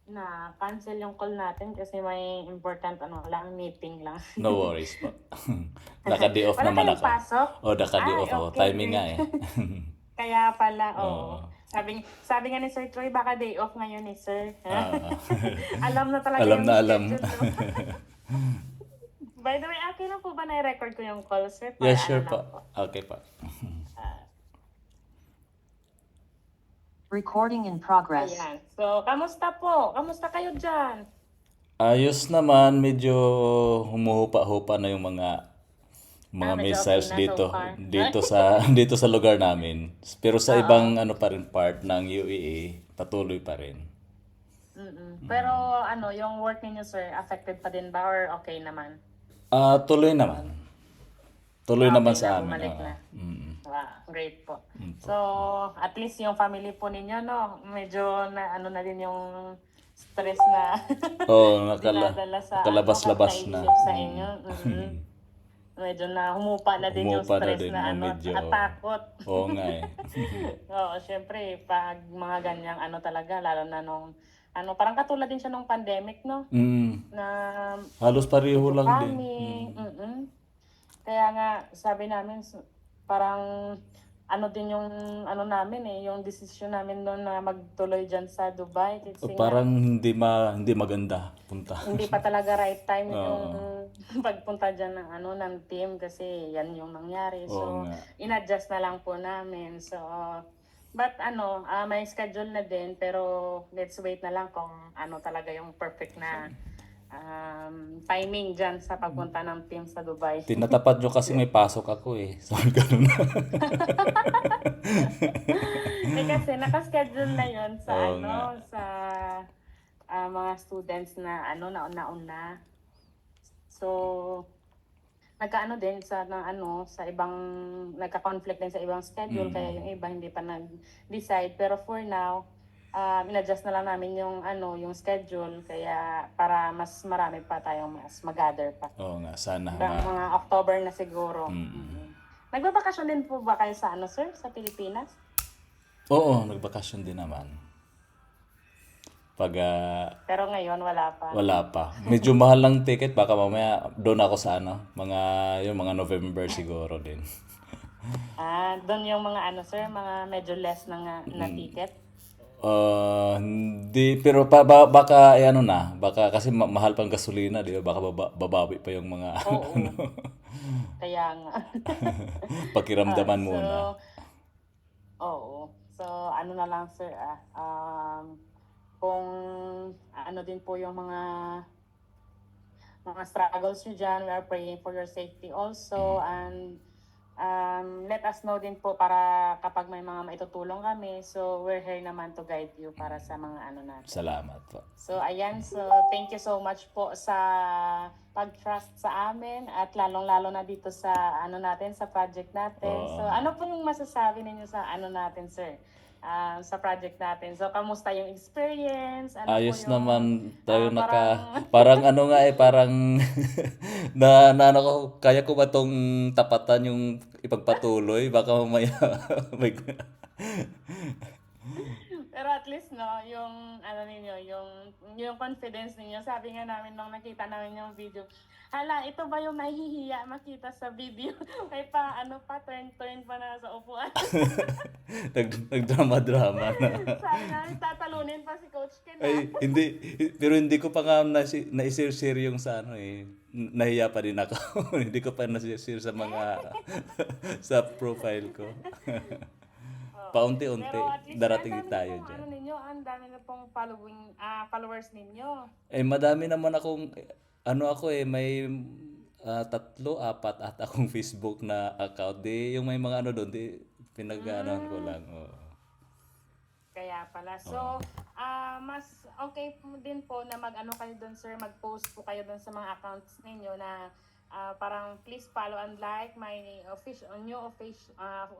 na cancel yung call natin kasi may important meeting lang. No worries po. Naka-day off Wala naman kayong ako. pasok? O, naka-day Ay, off ako. okay, Timing nga great. eh. Kaya pala, oo. Oo. Sabi nga ni Sir Troy, baka day off ngayon ni Sir. Ah. Alam na talaga Alam yung na alam. schedule, no? By the way, okay lang po ba na-record ko yung call, Sir? Yeah, Para sure lang po. po. Okay po. Ah, Recording in progress. Ayan. So, kamusta po? Kamusta kayo dyan? Ayos naman, medyo humuhupa-hupa na yung mga Medyo okay missiles na so dito far. dito sa lugar namin. Pero sa Oo. ibang ano pa rin part ng UAE, patuloy pa rin. Pero yung work ninyo, Sir, affected pa din ba or okay naman? Tuloy naman. Tuloy Okay naman na, sa amin. bumalik Oo. na. Mm. Wow, great po. So, at least yung family po ninyo, no, medyo na na din yung stress na Oo, dinadala sa nakalabas-labas na. naisip sa inyo. Medyo na humupa na din yung Humupa na stress din na yung medyo. at takot. Oo nga eh. Oo, syempre, pag mga ganyang talaga, lalo na nung, parang katulad din siya nung pandemic, no? Mm. Na Halos pareho lang din. kami, kaya nga, sabi namin, parang, din yung, namin yung decision namin noon na magtuloy dyan sa Dubai. Kasi nga, Parang hindi maganda punta. hindi pa talaga right time Oo. yung pagpunta dyan ng ng team kasi yan yung nangyari. Oo So nga. in-adjust na lang po namin. So but may schedule na din pero let's wait na lang kung talaga yung perfect na timing dyan sa pagpunta ng team sa Dubai. Tinatapat nyo kasi may pasok ako eh. So, ganun na. Kasi naka-schedule na yon sa Oo nga. sa mga students na nauna. So nagkaano din sa ibang nagka-conflict din sa ibang schedule kaya yung iba hindi pa nag-decide pero for now in-adjust na lang namin yung schedule kaya para mas marami pa tayong mas mag-gather pa. Oo nga, sana. Mga October na siguro. Nagbabakasyon din po ba kayo sa sir, sa Pilipinas? Oo, nagbakasyon din naman. Pag Pero ngayon wala pa. wala pa. Medyo mahal lang ticket. Baka mamaya doon ako sa yung mga November siguro din. Doon yung mga sir, mga medyo less na ticket. Hindi, pero baka baka kasi mahal pang gasolina, di ba? Baka babawi pa yung mga Oo. Kaya nga. pakiramdaman So, muna. oo. So, na lang sir, kung din po yung mga struggles nyo dyan, we are praying for your safety also, and let us know din po para kapag may mga maitutulong kami, so we're here naman to guide you para sa mga natin. Salamat po. So, ayan. So, thank you so much po sa pag-trust sa amin at lalong-lalo na dito sa natin, sa project natin. So, ano po yung masasabi ninyo sa natin, sir? Sa project natin. So, kamusta yung experience? Ayos po yung, naman tayo parang, parang parang ko, kaya ko ba tong tapatan yung ipagpatuloy? Baka mamaya may pero at least yung ninyo, yung confidence ninyo. Sabi nga namin nung nakita namin yung video, hala, ito ba yung nahihiya makita sa video? May turn pa na sa upuan. nagdrama-drama na. Sabi namin, tatalunin pa si Coach Ken. Ay, hindi. Pero hindi ko pa nga na-share yung sa nahiya pa din ako. Hindi ko pa na-share sa mga sa profile ko. Paunti-unti, Pero at least darating ang dami tayo pong, dyan. ninyo, ang dami na pong followers ninyo. Madami naman akong, may 3, 4 at akong Facebook na account. Yung may mga doon, pinag-aanohan ko lang. Oo. Kaya pala. So, mas okay po din po na kayo doon, sir, mag-post po kayo doon sa mga accounts ninyo na parang please follow and like my official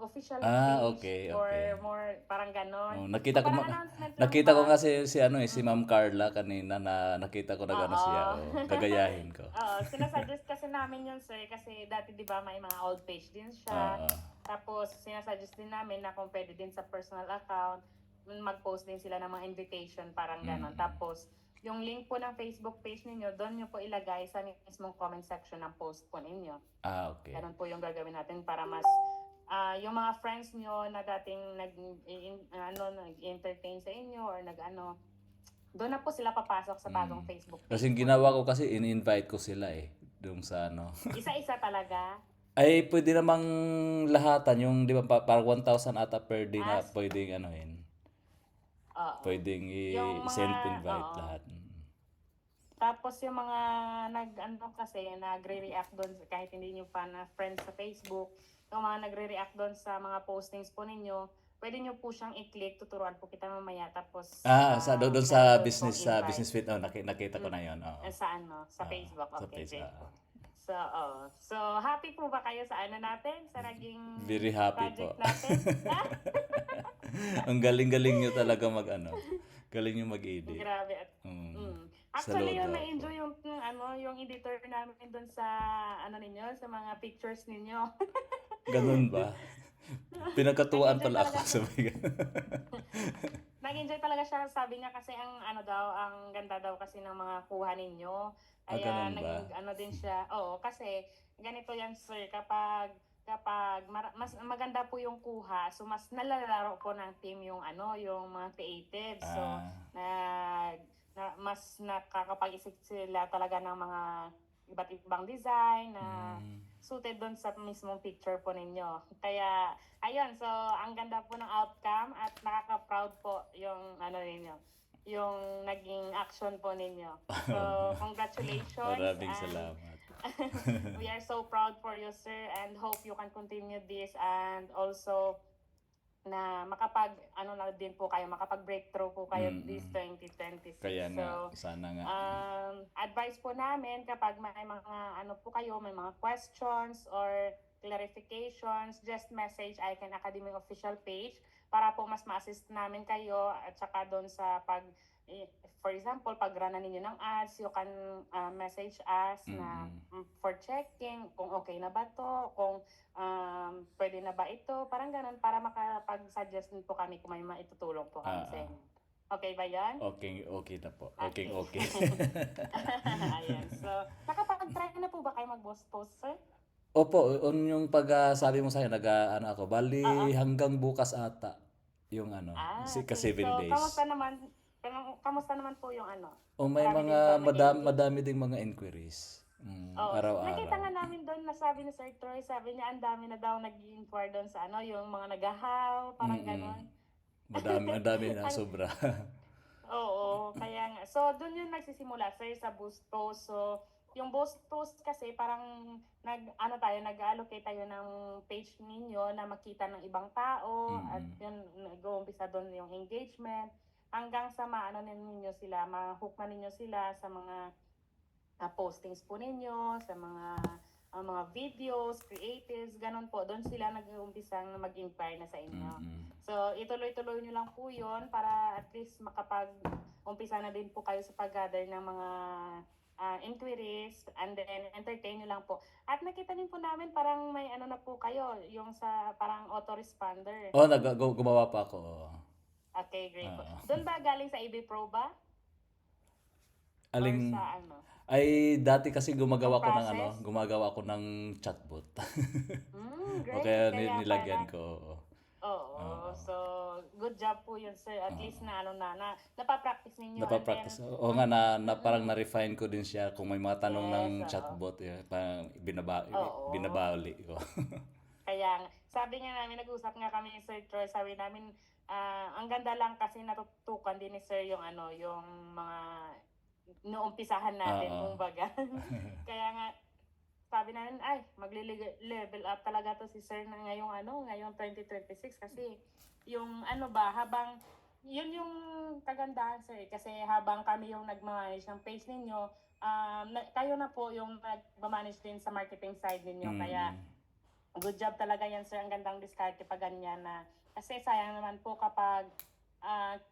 official page Okay. or more parang ganon. Nakita ko nakita ko nga si Ma'am Carla kanina na nakita ko na gano'n siya. Gagayahin ko. Sinasuggest kasi namin yun, sir, kasi dati 'di ba may mga old page din siya. Tapos sinasuggest din namin na kung pwede din sa personal account. mag-post din sila ng mga invitation, parang ganon. Tapos, yung link po ng Facebook page ninyo, doon nyo po ilagay sa mismong comment section ng post po ninyo. Okay. Ganon po yung gagawin natin para mas yung mga friends nyo na dating nag-entertain sa inyo or doon na po sila papasok sa bagong Facebook page. Kasi ginawa ko kasi in-invite ko sila doon sa Isa-isa talaga. Ay, pwede namang lahatan yung, di ba, parang 1,000 ata per day na pwedeng Oo. pwedeng Yung mga- i-send invite oo. lahat. Tapos yung mga kasi nagre-react doon kahit hindi nyo pa na friends sa Facebook, yung mga nagre-react doon sa mga postings po ninyo, pwede nyo po siyang i-click, tuturuan po kita mamaya. Tapos Doon meron sa doon business pong invite. business fit, nakita ko na 'yon. Oo. Sa Facebook. Sa Okay, page, great po. So happy po ba kayo sa natin? Sa naging Very happy po. project natin? Ang galing-galing nyo talaga galing nyo mag-edit. Grabe. Actually, Saludo yung ako. na-enjoy yung editor namin doon sa ninyo, sa mga pictures ninyo. Ganun ba? Pinagkatuwaan pala ako Nag-enjoy sa mga. Nag-enjoy talaga siya, sabi niya kasi ang ang ganda daw kasi ng mga kuha ninyo. Kaya Ganun ba? din siya. Oo, kasi ganito yan sir, kapag mas maganda po yung kuha, so mas nalalaro po ng team yung yung mga creatives. So mas nakakapag-isip sila talaga ng mga iba't ibang design na suited doon sa mismong picture po ninyo. Kaya, ayun, so ang ganda po ng outcome at nakaka-proud po yung ninyo, yung naging action po ninyo. So, congratulations. Maraming and salamat. we are so proud for you, sir, and hope you can continue this and also na din po kayo, makapag-breakthrough po kayo this 2026. Kaya nga, So, sana nga. advice po namin kapag may mga po kayo, may mga questions or clarifications, just message Icon Academy official page para po mas ma-assist namin kayo at saka doon sa for example, pag run na ninyo ng ads, you can message us na for checking kung okay na ba to, kung pwede na ba ito, parang ganun para makapag-suggest din po kami kung may maitutulong po kami sa inyo. Okay ba yan? Okay na po. Okay. Ayan. So, nakapag-try na po ba kayo mag-post, sir? Opo, yung sabi mo sa'yo, ako, bali hanggang bukas ata, yung kasi 7 days. Kamusta naman po yung May Marami mga, din ba madami ding mga inquiries. Araw-araw. Nakita nga namin doon na sabi ni Sir Troy, sabi niya ang dami na daw nag-inquire doon sa yung mga nagahaw, parang ganon. Madami na, sobra. Oo, kaya nga. So, doon yung nagsisimula, sir, sa boost post. So, yung boost post kasi parang nag-allocate tayo ng page ninyo na makita ng ibang tao at yun, nag-uumpisa doon yung engagement hanggang sa ninyo sila, ma-hook na ninyo sila sa mga postings po ninyo, sa mga videos, creatives, ganun po. Doon sila nag-uumpisang mag-inquire na sa inyo. So, ituloy-tuloy nyo lang po yun para at least makapag-umpisa na din po kayo sa pag-gather ng mga inquiries and then entertain nyo lang po. At nakita din po namin parang may na po kayo, yung sa parang autoresponder. Gumawa pa ako. Okay, great po. Doon ba galing sa EB Pro ba? Aling, Or sa ay dati kasi gumagawa process? ko ng chatbot. Great. O kaya nilagyan ko. Oo. So, good job po yun, sir. At least na napapractice ninyo. Napapractice. And then, Oo nga, parang na-refine ko din siya kung may mga tanong ng chatbot. Parang binabali ko. Kaya sabi nga namin, nag-usap nga kami ni Sir Troy, sabi namin, ang ganda lang kasi natutukan din ni Sir yung yung mga noumpisahan natin, kumbaga. Kaya nga, sabi namin, magle-level up talaga to si Sir na ngayong 2026 kasi yung habang yun yung kagandahan, Sir, kasi habang kami yung nag-manage ng page ninyo, kayo na po yung nag-manage din sa marketing side ninyo. Kaya good job talaga yan, Sir. Ang gandang diskarte pa ganyan na kasi sayang naman po kapag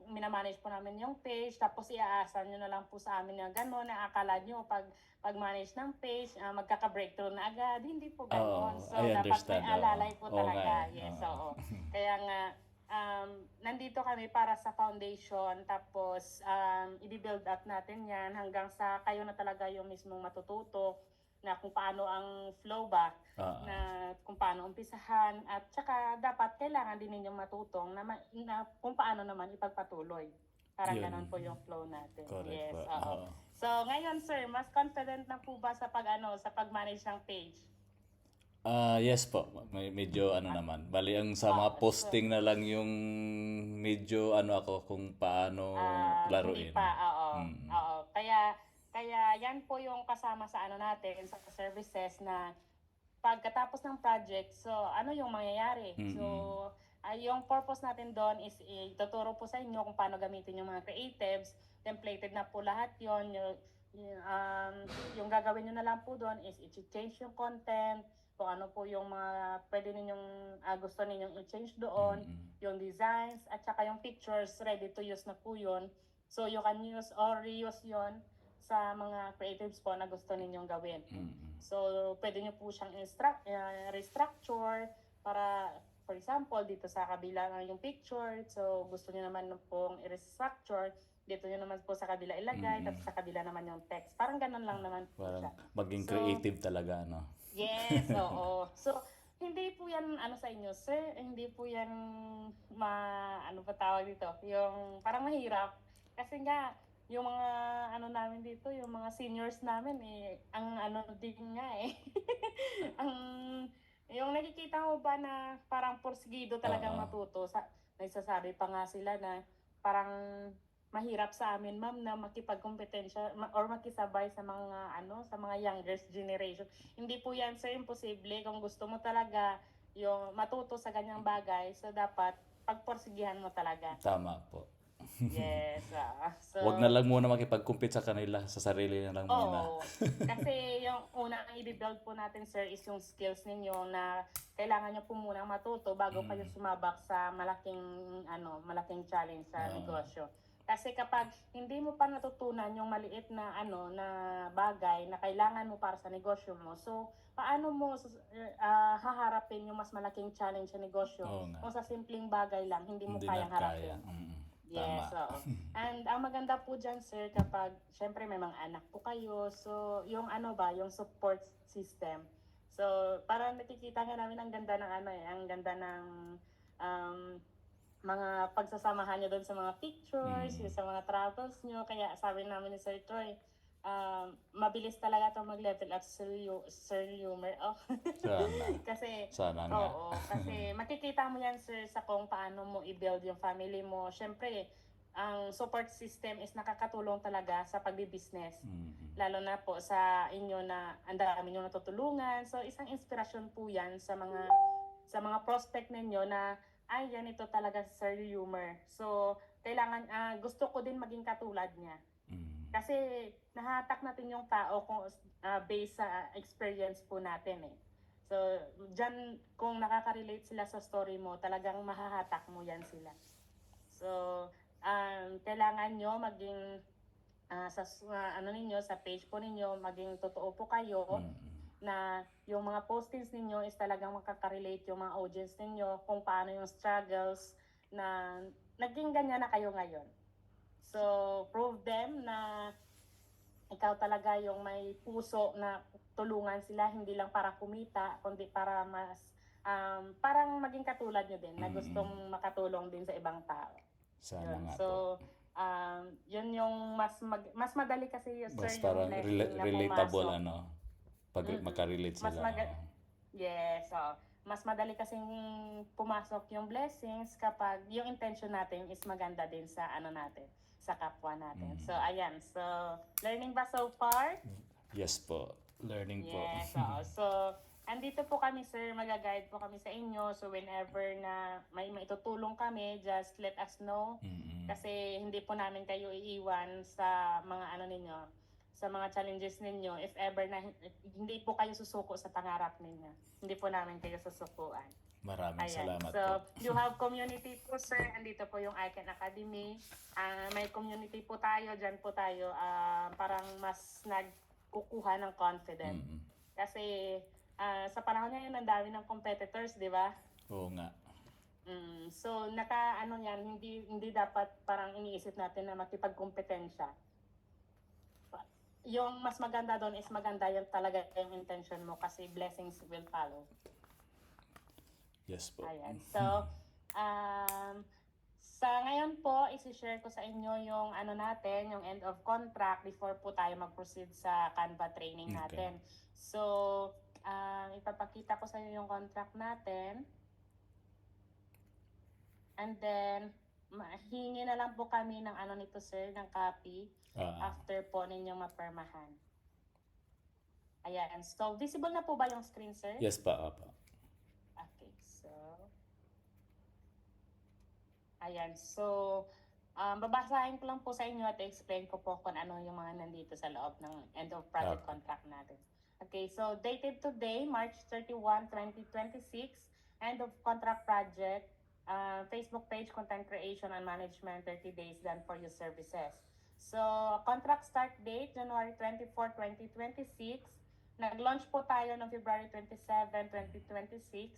minamanage po namin yung page tapos iaasa nyo na lang po sa amin na gano'n na akala nyo pag-manage ng page magkaka-breakthrough na agad. Hindi po gano'n. So, dapat may alalay po talaga. Yes, oo. Kaya nga, nandito kami para sa foundation, tapos i-build up natin yan hanggang sa kayo na talaga yung mismong matututo na kung paano ang flow ba, na kung paano umpisahan, at saka dapat kailangan din ninyong matutong na kung paano naman ipagpatuloy. Parang Yun. ganon po yung flow natin. Correct Yes, po. oo. Oo. So, ngayon sir, mas confident na po ba sa sa pag-manage ng page? Yes po. Medyo ano naman. Bali ang sa mga posting na lang yung medyo ano ako kung paano laruin. Hindi pa, oo. Mm. Oo. Kaya yan po yung kasama sa ano natin, sa services na pagkatapos ng project, so ano yung mangyayari? So, yung purpose natin doon is ituturo po sa inyo kung paano gamitin yung mga creatives. Templated na po lahat yon. Yung gagawin nyo na lang po doon is i-change yung content, kung ano po yung mga pwede ninyong gusto ninyong i-change doon, yung designs, at saka yung pictures, ready to use na po yun. So you can use or reuse yon sa mga creatives po na gusto ninyong gawin. So pwede nyo po siyang restructure para, for example, dito sa kabila ng yung picture, so gusto niyo naman pong i-restructure, dito nyo naman po sa kabila ilagay, tapos sa kabila naman yung text. Parang ganun lang naman po siya. Parang maging creative talaga, no? Yes, oo. So, hindi po yan ano sa inyo, sir. Hindi po yan ano pa tawag dito? Yung parang mahirap. Kasi nga, yung mga ano namin dito, yung mga seniors namin ang ano din nga ang yung nakikita mo ba na parang porsigido talagang matuto, nagsasabi pa nga sila na parang mahirap sa amin, ma'am, na makipagkompetensya or makisabay sa mga sa mga youngest generation. Hindi po yan, sir, imposible. Kung gusto mo talaga yung matuto sa ganyang bagay, so dapat pagporsigihan mo talaga. Tama po. Yes. So, Wag na lang muna makipag-compete sa kanila, sa sarili na lang muna. oo. Kasi yung una ang i-build po natin, sir, is yung skills ninyo na kailangan nyo po muna matuto bago kayo sumabak sa malaking challenge sa negosyo. Kasi kapag hindi mo pa natutunan yung maliit na na bagay na kailangan mo para sa negosyo mo, so paano mo haharapin yung mas malaking challenge sa negosyo Oo nga. kung sa simpleng bagay lang hindi mo Hindi kayang na harapin? kaya. Yes, Tama. oo. And ang maganda po dyan, sir, kapag syempre may mga anak po kayo, so yung yung support system. So parang nakikita nga namin ang ganda ng ang ganda ng mga pagsasamahan nyo doon sa mga pictures, yung sa mga travels nyo. Kaya sabi namin ni Sir Troy, mabilis talaga ito mag-level up Sir Humor. Oh. Sana. Kasi, Sana nga. oo, kasi makikita mo yan, sir, sa kung paano mo i-build yung family mo. Siyempre, ang support system is nakakatulong talaga sa pagbi-business. Lalo na po sa inyo na ang dami nyo natutulungan. So, isang inspirasyon po yan sa mga prospect ninyo na ay, yan ito talaga si Sir Humor. So, kailangan, gusto ko din maging katulad niya. Kasi nahatak natin yung tao kung based sa experience po natin So, dyan, kung nakaka-relate sila sa story mo, talagang mahahatak mo yan sila. So, kailangan nyo maging sa page po ninyo, maging totoo po kayo na yung mga postings ninyo is talagang makaka-relate yung mga audience ninyo kung paano yung struggles na naging ganyan na kayo ngayon. So, prove them na ikaw talaga yung may puso na tulungan sila, hindi lang para kumita, kundi para mas parang maging katulad nyo din na gustong makatulong din sa ibang tao. Sana nga So, po. yun yung mas madali kasi yun, sir, Mas parang yung blessing na relatable, pumasok. pag makarelate Mas sila. Yes, mas madali kasing pumasok yung blessings kapag yung intention natin is maganda din sa natin, sa kapwa natin. So, ayan. So, learning ba so far? Yes po. Learning po. Yes, so, andito po kami, sir. Mag-guide po kami sa inyo. So, whenever na may maitutulong kami, just let us know. Kasi hindi po namin kayo iiwan sa mga ninyo, sa mga challenges ninyo. If ever na hindi po kayo susuko sa pangarap ninyo, hindi po namin kayo susukuan. Maraming salamat so, po. you have community po, sir. Andito po yung Icon Academy. May community po tayo, dyan po tayo. Parang mas nagkukuha ng confidence. Kasi sa panahon ngayon, ang dami ng competitors, di ba? Oo nga. So ano yan, hindi dapat parang iniisip natin na makipagkompetensya. Yung mas maganda doon is maganda yung talaga yung intention mo kasi blessings will follow. Yes po. Ayan. So, sa ngayon po, isi-share ko sa inyo yung natin, yung end of contract before po tayo mag-proceed sa Canva training Okay. natin. So, ipapakita ko sa inyo yung contract natin. And then, hingi na lang po kami ng nito sir, ng copy after po ninyong mapermahan. Ayan. So, visible na po ba yung screen, sir? Yes pa, apa. Okay. So, ayan. So, babasahin ko lang po sa inyo at explain ko po kung ano yung mga nandito sa loob ng end of project Okay. contract natin. Okay. So, dated today, March 31, 2026, end of contract project, Facebook page content creation and management, 30 days done for your services. So, contract start date, January 24, 2026. Nag-launch po tayo noong February 27, 2026.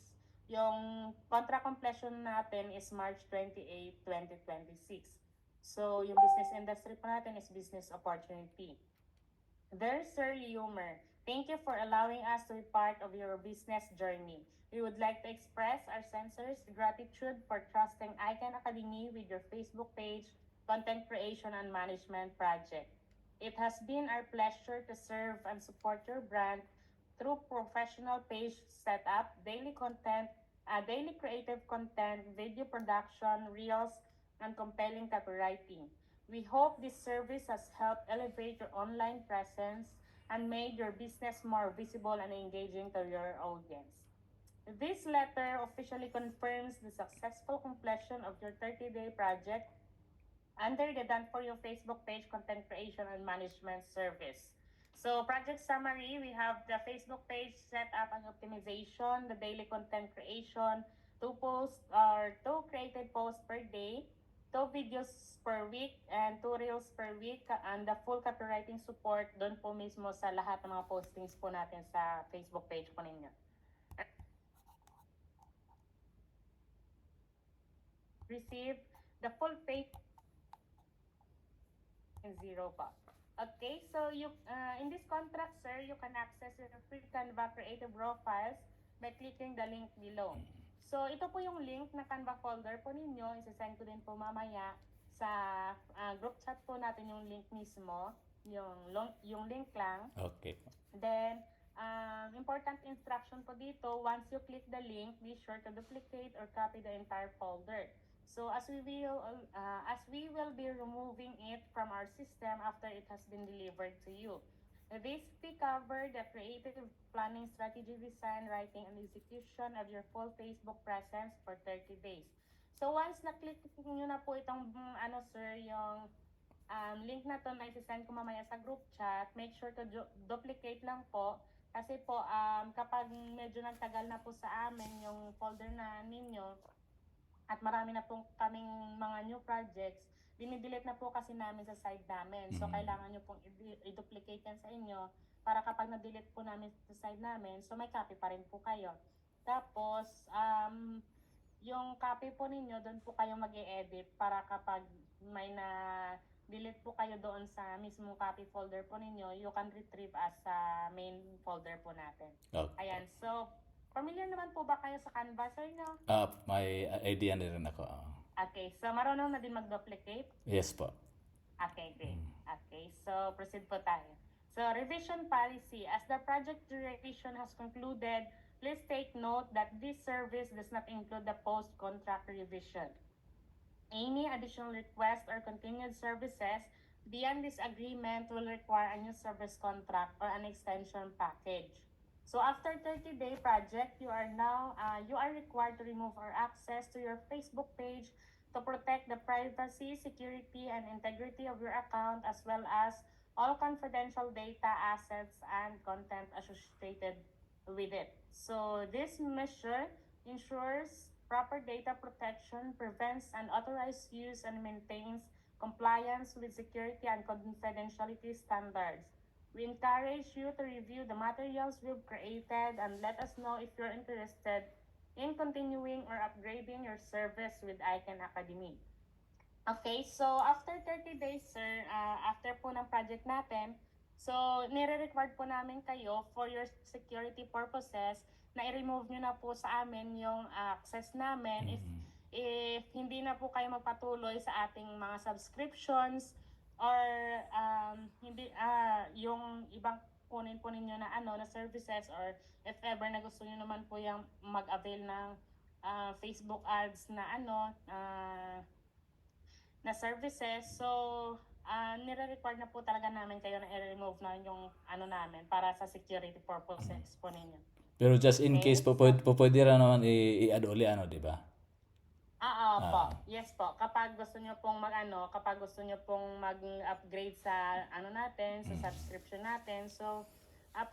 Yung contract completion natin is March 28, 2026. So, yung business industry po natin is business opportunity. Dear Sir Humor, thank you for allowing us to be part of your business journey. We would like to express our sincere gratitude for trusting Icon Academy with your Facebook page, content creation and management project. It has been our pleasure to serve and support your brand through professional page setup, daily content, daily creative content, video production, reels, and compelling copywriting. We hope this service has helped elevate your online presence and made your business more visible and engaging to your audience. This letter officially confirms the successful completion of your 30-day project under the Done For You Facebook page content creation and management service. So, project summary, we have the Facebook page setup and optimization, the daily content creation, 2 created posts per day, 2 videos per week, and 2 reels per week, and the full copywriting support doon po mismo sa lahat ng mga postings po natin sa Facebook page po ninyo. Receive the full page in zero pa. Okay, so in this contract, sir, you can access your free Canva creative raw files by clicking the link below. So, ito po yung link na Canva folder po ninyo. Isasend ko din po mamaya sa group chat po natin yung link mismo. Yung link lang. Okay. Then, important instruction po dito, once you click the link, be sure to duplicate or copy the entire folder. So as we will be removing it from our system after it has been delivered to you. This we cover the creative planning, strategy, design, writing, and execution of your full Facebook presence for 30 days. So once na-click nyo na po itong sir, yung link na to na isi-send ko mamaya sa group chat, make sure to duplicate lang po. Kasi po, kapag medyo nagtagal na po sa amin yung folder na ninyo, at marami na po kaming mga new projects, dinidelete na po kasi namin sa side namin. So, kailangan nyo pong i-duplicate yan sa inyo para kapag na-delete po namin sa side namin, so may copy pa rin po kayo. Tapos, yung copy po ninyo, doon po kayo mag-i-edit para kapag may delete po kayo doon sa mismong copy folder po ninyo, you can retrieve as sa main folder po natin. Okay. Ayan, so, familiar naman po ba kayo sa Canva, sir, no? May idea na rin ako. Okay, so marunong na din mag-duplicate? Yes po. Okay, great. Okay, so proceed po tayo. So, revision policy. As the project duration has concluded, please take note that this service does not include the post-contract revision. Any additional request or continued services beyond this agreement will require a new service contract or an extension package. So after 30-day project, you are required to remove or access to your Facebook page to protect the privacy, security, and integrity of your account, as well as all confidential data, assets, and content associated with it. So this measure ensures proper data protection, prevents unauthorized use, and maintains compliance with security and confidentiality standards. We encourage you to review the materials we've created and let us know if you're interested in continuing or upgrading your service with Icon Academy. Okay, so after 30 days, sir, after po ng project natin, so nire-record po namin kayo for your security purposes na i-remove nyo na po sa amin yung access namin if hindi na po kayo magpatuloy sa ating mga subscriptions or hindi yung ibang kunin po ninyo na na services, or if ever na gusto niyo naman po yung mag-avail ng Facebook ads na na services. So nire-record na po talaga namin kayo na i-remove na yung namin para sa security purposes po ninyo. Pero just in Okay. case pwede rin naman i-add uli, di ba? Po. Yes po. Kapag gusto niyo pong kapag gusto niyo pong mag-upgrade sa natin, sa subscription natin, so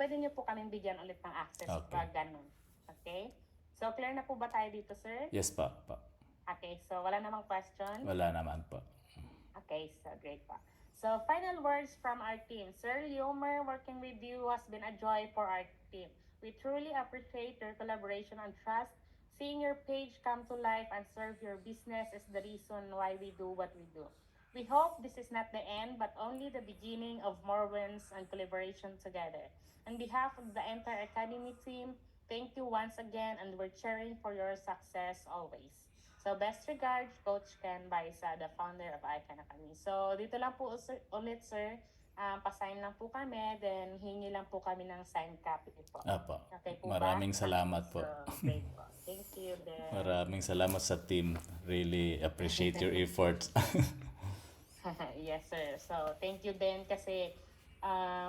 pwede niyo po kaming bigyan ulit ng access pag ganun. Okay? So clear na po ba tayo dito, sir? Yes pa. Okay, so wala namang question? Wala naman po. Okay, so great pa. So final words from our team. Sir Leomer, working with you has been a joy for our team. We truly appreciate your collaboration and trust. Seeing your page come to life and serve your business is the reason why we do what we do. We hope this is not the end, but only the beginning of more wins and collaboration together. On behalf of the entire Academy team, thank you once again, and we're cheering for your success always. So best regards, Coach Ken Baisa, the founder of Icon Academy. So dito lang po ulit, sir. Pasign lang po kami, then hingi lang po kami ng signed copy po. Apo. Okay po Maraming ba? salamat po. So, great po. Thank you, then. Maraming salamat sa team. Really appreciate your efforts. Yes, sir. So, thank you din kasi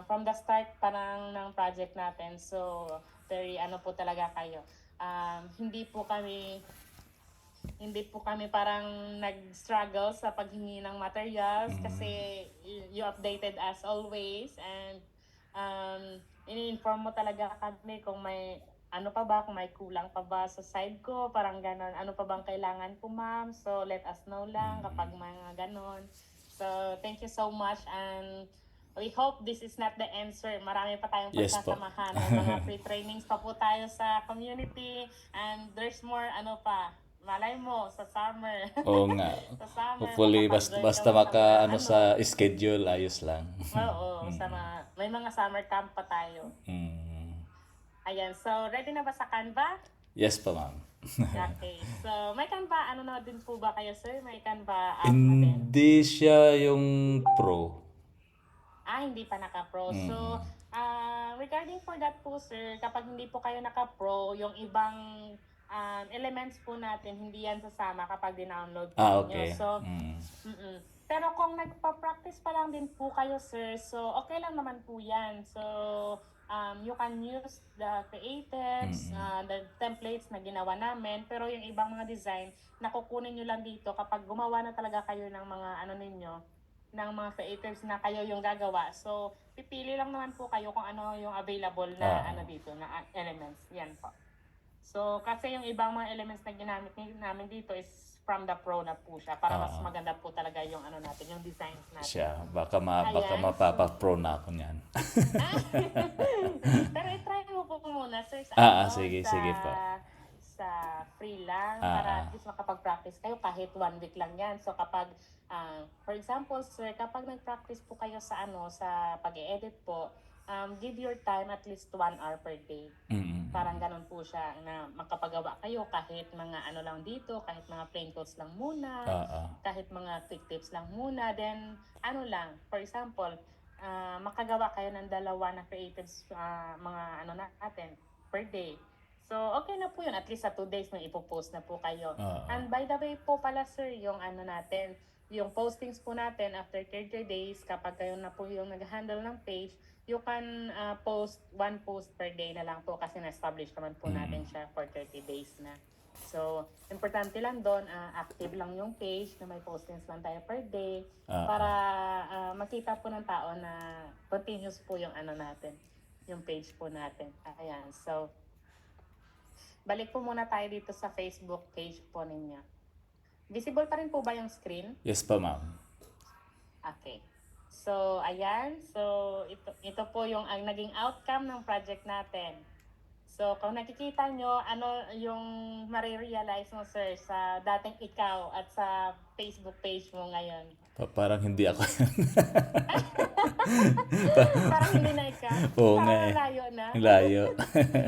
from the start parang ng project natin, so very po talaga kayo. Hindi po kami parang nag-struggle sa paghingi ng materials kasi you updated us always, and ini-inform mo talaga kami kung may kung may kulang pa ba sa side ko, parang ganon. Ano pa bang kailangan ko, ma'am? So, let us know lang kapag mga ganon. So, thank you so much, and we hope this is not the answer. Marami pa tayong Yes po. pagsasamahan. May mga free trainings pa po tayo sa community, and there's more pa. Malay mo, sa summer. Oo nga. Sa summer. Hopefully makapag-join basta ka maka sa mga sa schedule ayos lang. Oo, may mga summer camp pa tayo. Ayan, so ready na ba sa Canva? Yes pa, ma'am. Okay, so may Canva, na din po ba kayo, sir? May Canva app na din? Hindi siya yung pro. Hindi pa naka-pro. So, regarding for that po, sir, kapag hindi po kayo naka-pro, yung ibang elements po natin, hindi yan sasama kapag dinownload po ninyo. Okay. So, pero kung nagpa-practice pa lang din po kayo, sir, so okay lang naman po yan. So, you can use the creatives, the templates na ginawa namin, pero yung ibang mga design, nakukunin nyo lang dito kapag gumawa na talaga kayo ng mga ng mga creatives na kayo yung gagawa. So, pipili lang naman po kayo kung ano yung available na dito, na elements. Yan po. So, kasi yung ibang mga elements na ginamit namin dito is from the pro na po siya, para mas maganda po talaga yung natin, yung designs natin. Siya, baka Ayan, mapapa-pro na ako niyan. Pero i-try mo po muna, sir, Sige po. Sa free lang, para at least makapag-practice kayo kahit 1 week lang yan. So kapag, for example, sir, kapag nag-practice po kayo sa sa pag-edit po, give your time at least 1 hour per day. Parang ganun po siya, na makapagawa kayo kahit mga lang dito, kahit mga plain codes lang muna, kahit mga quick tips lang muna, then lang, for example, makagawa kayo ng 2 na creatives, mga natin per day. So, okay na po yun. At least sa 2 days na ipopost na po kayo. And by the way po pala, sir, yung natin, yung postings po natin after 30 days, kapag kayo na po yung nag-handle ng page, you can post 1 post per day na lang po kasi na-establish naman po natin siya for 30 days na. So, importante lang doon, active lang yung page na may postings lang tayo per day para makita po ng tao na continuous po yung natin, yung page po natin. Ayan, so, balik po muna tayo dito sa Facebook page po ninyo. Visible pa rin po ba yung screen? Yes pa, ma'am. Okay. So, ayan. So, ito po yung ang naging outcome ng project natin. So, kung nakikita nyo, ano yung marirealize mo, sir, sa dating ikaw at sa Facebook page mo ngayon? Parang hindi ako yan. Parang hindi na ikaw. Oo nga Parang eh. layo na. Layo.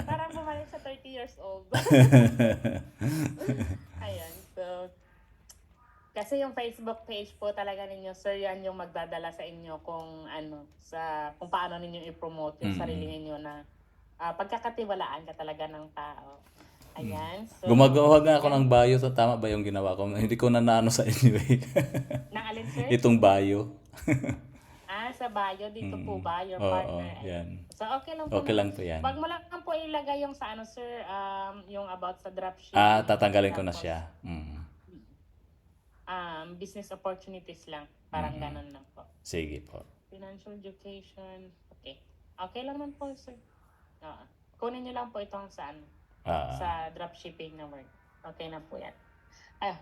Parang bumalik sa 30 years old. Ayan. So, kasi yung Facebook page po talaga ninyo, sir, yan yung magdadala sa inyo kung ano, kung paano ninyo i-promote yung sarili ninyo na pagkakatiwalaan ka talaga ng tao. Ayan. So, Gumagawa nga ako ng bio. So, tama ba yung ginawa ko? Hindi ko na naano sa inyo eh. Nang alin, sir? Itong bio. Sa bio, dito po ba, your Oo, partner? yan. So, okay lang po. Okay lang po yan. Wag mo lang po ilagay yung sa ano, sir, yung about sa dropshipping. Tatanggalin ko na Tapos, siya. business opportunities lang. Parang ganun lang po. Sige po. Financial education. Okay. Okay lang man po, sir. Kunin nyo lang po itong sa ano, sa dropshipping na word. Okay na po yan.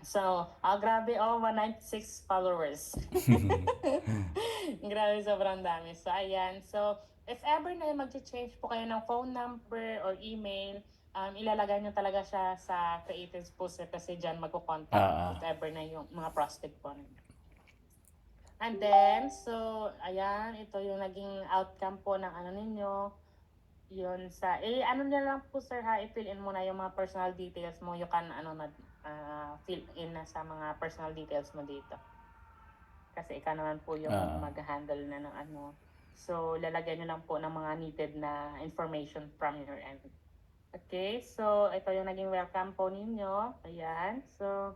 So, grabe, 196 followers. Grabe, sobrang dami. So, ayan. So, if ever na mag-change po kayo ng phone number or email, ilalagay nyo talaga siya sa creatives po, sir, kasi dyan magkukontact if ever na yung mga prospect po ninyo. And then, so, ayan, ito yung naging outcome po ng ano ninyo. Yun sa, ano na lang po, sir, i-fill in muna yung mga personal details mo. You can, fill in na sa mga personal details mo dito. Kasi ikaw naman po yung mag-handle na ng ano. So, lalagyan nyo lang po ng mga needed na information from your end. Okay, so, ito yung naging welcome po ninyo. Ayan, so,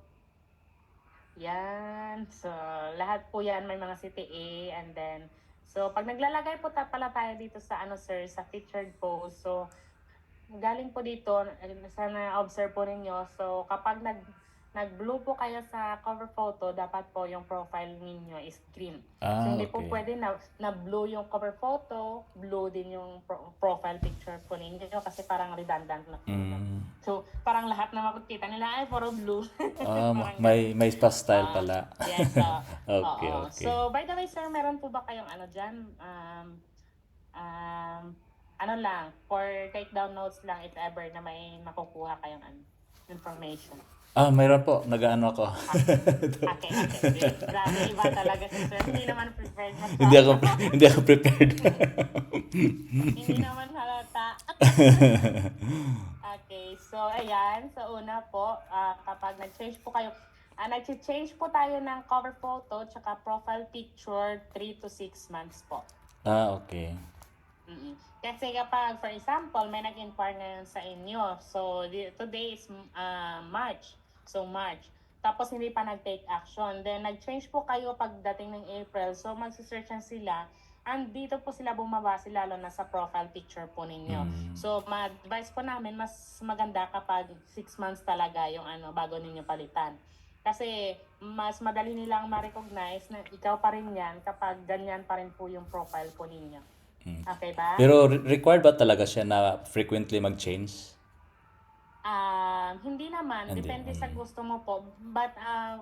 yan. So, lahat po yan may mga CTA and then, so, pag naglalagay po pala tayo dito sa ano, sir, sa featured post, so, galing po dito, sana observe po ninyo. So, kapag nag-blue po kayo sa cover photo, dapat po yung profile ninyo is green. So, hindi po pwede na blue yung cover photo, blue din yung profile picture po ninyo kasi parang redundant na po. So, parang lahat na makikita nila ay puro blue. may pa-style pala. Yes. Okay. So, by the way, sir, meron po ba kayong ano dyan? Ano lang, for take down notes lang if ever na may makukuha kayong information. Mayroon po. Nag-ano ako. Okay. Grabe, iba talaga si sir. Hindi naman prepared. Hindi ako prepared. Hindi naman halata. Okay, so ayan. So una po, kapag nag-change po kayo, nag-change po tayo ng cover photo tsaka profile picture 3 to 6 months po. Okay. Kasi kapag, for example, may nag-inquire ngayon sa inyo. So, today is March. So, March. Tapos, hindi pa nag-take action. Then, nag-change po kayo pagdating ng April. So, mag-search sila. And dito po sila bumabase lalo na sa profile picture po ninyo. So, ma-advise po namin, mas maganda kapag 6 months talaga yung bago ninyo palitan. Kasi, mas madali nilang ma-recognize na ikaw pa rin yan kapag ganyan pa rin po yung profile po ninyo. Okay ba? Pero required ba talaga siya na frequently mag-change? Hindi naman. Depende sa gusto mo po. But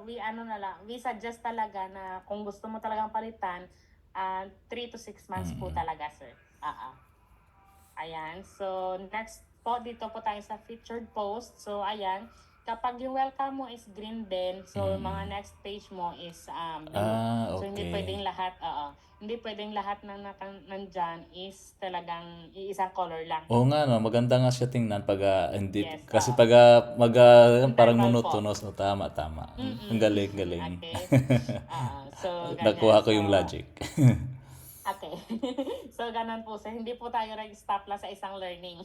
we suggest talaga na kung gusto mo talagang palitan, 3 to 6 months po talaga, sir. Ayan. So, next po, dito po tayo sa featured post. So, ayan. Kapag yung welcome mo is green din, so mga next page mo is blue. So, hindi pwedeng lahat ng nandyan is talagang iisang color lang. Oo nga, no? Maganda nga siya tingnan pag hindi. Yes, kasi pag parang monotonous. Tama. Ang galing. Okay. So, ganyan. Nakuha ko yung logic. Okay. So, ganun po. So, hindi po tayo nag-stop lang sa isang learning.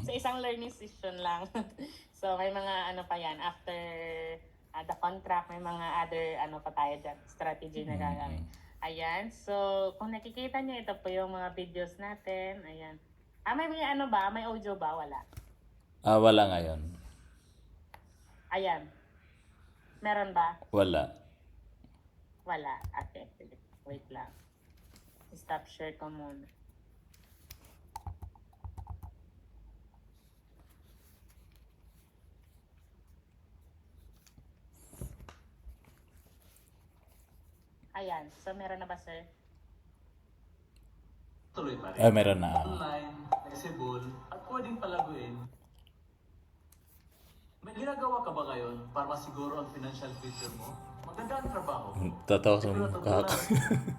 Sa isang learning session lang. So, may mga pa yan. After the contract, may mga other pa tayo dyan. Strategy na gagawin. Ayan. So, kung nakikita nyo, ito po yung mga videos natin. Ayan. May may audio ba? Wala. Wala ngayon. Ayan. Meron ba? Wala. Okay. Wait lang. Stop share ko muna. Ayan. So, meron na ba, sir? Meron na. Online. flexible, at pwedeng palaguin. May ginagawa ka ba ngayon para masiguro ang financial future mo? Maganda ang trabaho. Tatawa sa Pero mukha natutunan ko.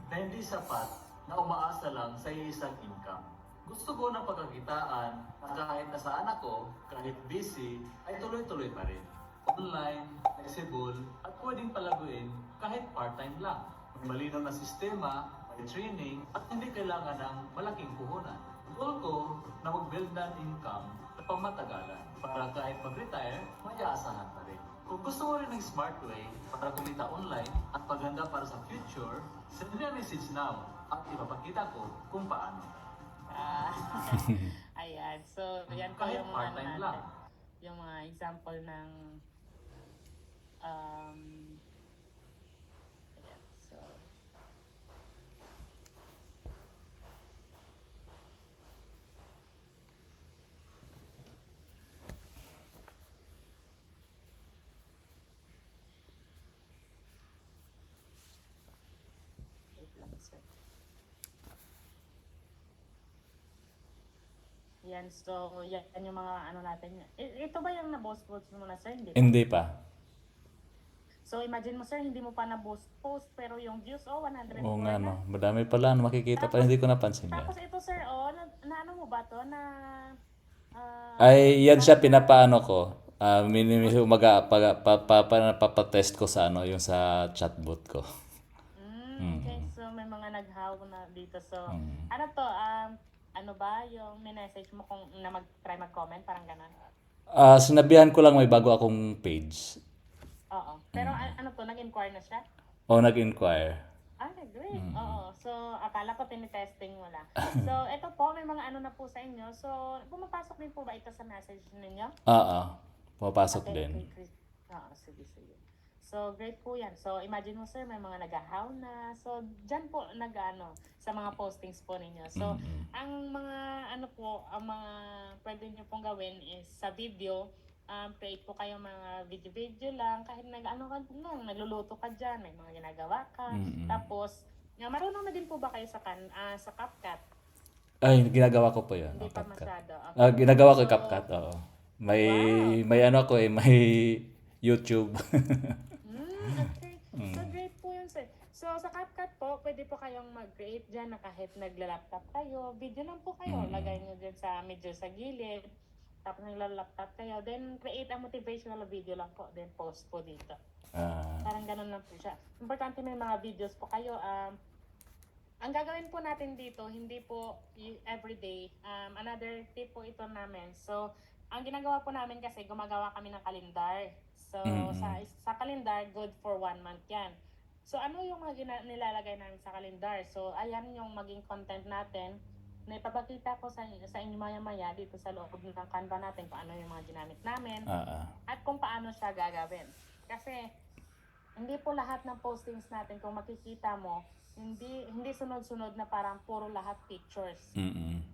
na hindi sapat na umaasa lang sa isang income. Gusto ko ng pagkakitaan na kahit nasaan ako, kahit busy, ay tuloy-tuloy pa rin. Online, flexible, at pwedeng palaguin kahit part-time lang. May malinaw na sistema, may training, at hindi kailangan ng malaking puhunan. Goal ko na mag-build ng income na pamatagalan para kahit mag-retire, may aasahan pa rin. Kung gusto mo rin ng smart way para kumita online at paganda para sa future, send me a message now at ipapakita ko kung paano. Ah, ayan. So, yan po Kahit yung mga ano part-time natin. lang. Yung mga example ng um, ayan. So, wait lang, sir. Yan, so yan yung mga ano natin. Ito ba yung na-post mo na, sir? Hindi pa. Hindi pa. So imagine mo, sir, hindi mo pa na-post pero yung views, 104 Oo nga na. no. Madami pala na makikita pa. Hindi ko napansin yan. Tapos ito, sir, na ano mo ba to? Na, Ay, yan siya pinapaano ko. Papatest ko sa ano, yung sa chatbot ko. okay, so may mga nag-how na dito. So, ano to, ano ba yung minessage mo kung na mag-try mag-comment, parang ganun? Sinabihan ko lang may bago akong page. Oo. Pero ano to, nag-inquire na siya? O nag-inquire. Great. Oo. So, akala ko tinitesting mo lang. So, ito po, may mga ano na po sa inyo. So, pumapasok din po ba ito sa message ninyo? Oo. Pumapasok din. Okay. Oo, sige. So, great po yan. So, imagine mo, sir, may mga nag-how na. So, dyan po sa mga postings po ninyo. So, ang mga ang mga pwede nyo pong gawin is sa video, create po kayo mga video lang. Kahit nagluluto ka dyan, may mga ginagawa ka. Tapos, marunong na din po ba kayo sa CapCut? Ay, ginagawa ko po yun. Hindi pa CapCut. masyado. Okay. Ginagawa ko So, CapCut, oo. May ano ko may YouTube. Okay. So, great po yun, sir. So, sa CapCut po, pwede po kayong mag-create dyan na kahit nagla-laptop kayo. Video lang po kayo. Lagay nyo dyan medyo sa gilid. Tapos nagla-laptop kayo. Then, create a motivational video lang po. Then, post po dito. Parang ganun lang po siya. Importante may mga videos po kayo. Ang gagawin po natin dito, hindi po everyday. Another tip po ito namin. So, ang ginagawa po namin kasi, gumagawa kami ng kalendar. So, sa kalendar, good for 1 month yan. So, ano yung mga nilalagay namin sa kalendar? So, ayan yung maging content natin. Na ipapakita ko sa inyo maya-maya dito sa loob ng Canva natin kung ano yung mga ginamit namin. At kung paano siya gagawin. Kasi, hindi po lahat ng postings natin, kung makikita mo, hindi sunod-sunod na parang puro lahat pictures.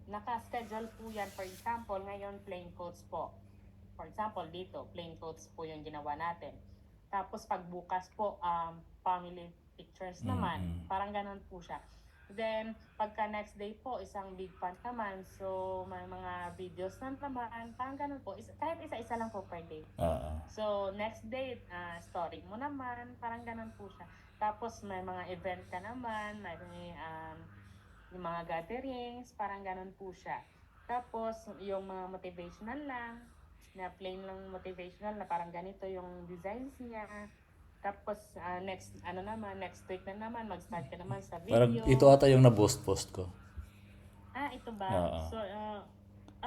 Naka-schedule po yan. For example, ngayon plain quotes po. For example, dito, plain quotes po yung ginawa natin. Tapos pagbukas po, family pictures naman. Parang ganun po siya. Then, pagka next day po, isang big font naman. So, may mga videos na naman. Parang ganun po. Kahit isa-isa lang po per day. So, next day, story mo naman. Parang ganun po siya. Tapos, may mga event ka naman. May yung mga gatherings. Parang ganun po siya. Tapos, yung mga motivational lang. Na plain lang motivational na parang ganito yung designs niya. Tapos, next week na naman, mag-start ka naman sa video. Parang ito ata yung na-post ko. Ito ba? Oo. So,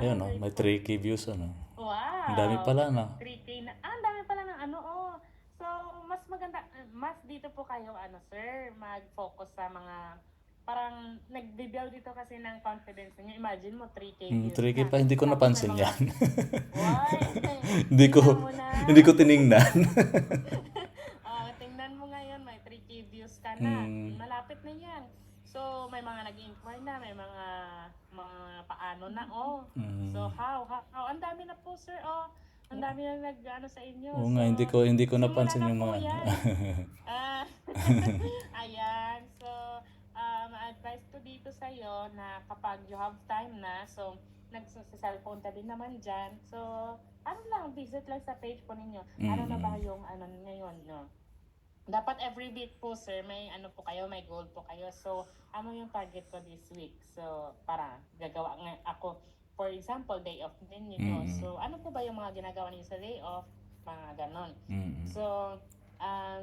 Ayun, may 3K views, ano. wow! Ang dami pala, no? 3K na. Ang dami pala ng So, mas maganda, mas dito po kayo, sir, mag-focus sa mga, parang, nag-build dito kasi ng confidence niyo. Imagine mo, 3K views 3K na. pa, hindi ko Tapos napansin may mga- yan. Why? Hindi mo na. hindi ko tiningnan. Tingnan mo ngayon, may 3K views ka na. Malapit na yan. So, may mga nag-inquire na, may mga paano na, So, how? Ang dami na po, sir, Ang dami na sa inyo. Oo nga, hindi ko napansin simula yung na po mga yan. Ayan. So, advice ko dito sa'yo na kapag you have time na, so, nagsa-cellphone ka din naman dyan. So, ano lang, visit lang sa page po ninyo. Ano na ba yung ano ngayon, no? Dapat every week po, sir, may ano po kayo, may goal po kayo. So, ano yung target ko this week? So, para gagawa nga ako, for example, day off ninyo. So, ano po ba yung mga ginagawa ninyo sa day off? Mga ganon. So,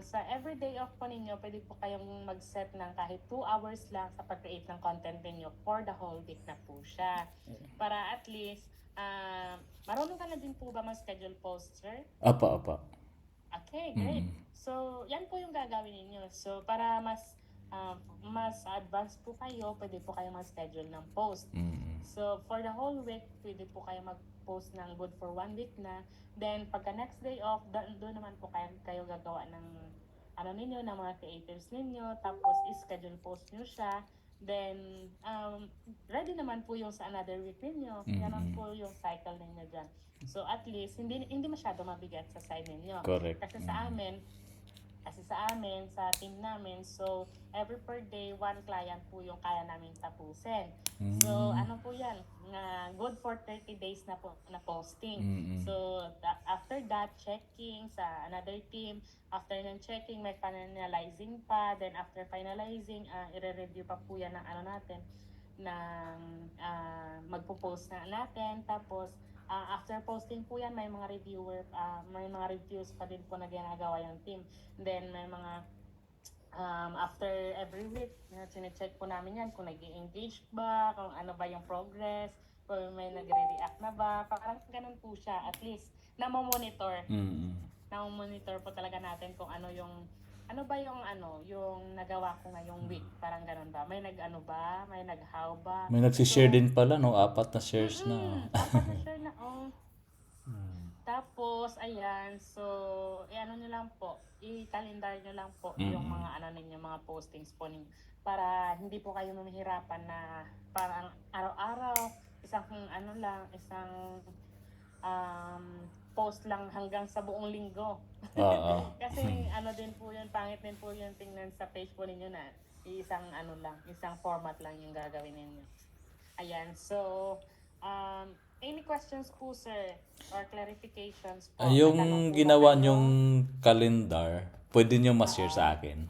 sa every day off po ninyo, pwede po kayong mag-set ng kahit 2 hours lang sa pag-create ng content ninyo for the whole week na po siya. Para at least, marunong ka na din po ba mag-schedule post, sir? Apa. Okay, great. So, yan po yung gagawin ninyo. So, para mas advanced po kayo, pwede po kayo mag-schedule ng post. So, for the whole week, pwede po kayo mag-post ng good for 1 week na. Then, pagka next day off, doon naman po kayo gagawa ng ano ninyo, ng mga creatives ninyo. Tapos, schedule post nyo siya. Then, ready naman po yung sa another week ninyo. Ganon po yung cycle ninyo dyan. So, at least, hindi masyado mabigat sa side ninyo. Correct. Kasi sa amin, sa team namin, so every per day, 1 client po yung kaya namin tapusin. So, ano po yan? Good for 30 days na po na posting. So, after that, checking sa another team. After ng checking, may finalizing pa. Then, after finalizing, i-review pa po yan ng ano natin, ng magpo-post na natin. Tapos, after posting po yan, may mga may mga reviews pa din po na ginagawa yung team. Then may mga after every week, sine-check po namin yan kung nag-engage ba, kung ano ba yung progress, kung may nagre-react na ba. Parang ganun po siya. At least, namomonitor. Namomonitor po talaga natin kung ano ba yung nagawa ko ngayong week. Parang ganun ba? May nag-how ba? May nagsishare din pala, no? 4 na shares na. Apat na share na, oh. Tapos, ayan, so, ano nyo lang po, i-calendar nyo lang po yung mga ninyo, mga postings po ninyo. Para hindi po kayo mamihirapan na parang araw-araw, isang post lang hanggang sa buong linggo. Kasi din po yun, pangit din po yun tingnan sa page po ninyo na isang format lang yung gagawin ninyo. Ayan, so, any questions po, sir? Or clarifications po? Yung May tanong po ba ginawa kayo? nyong calendar, pwede nyo ma-share sa akin.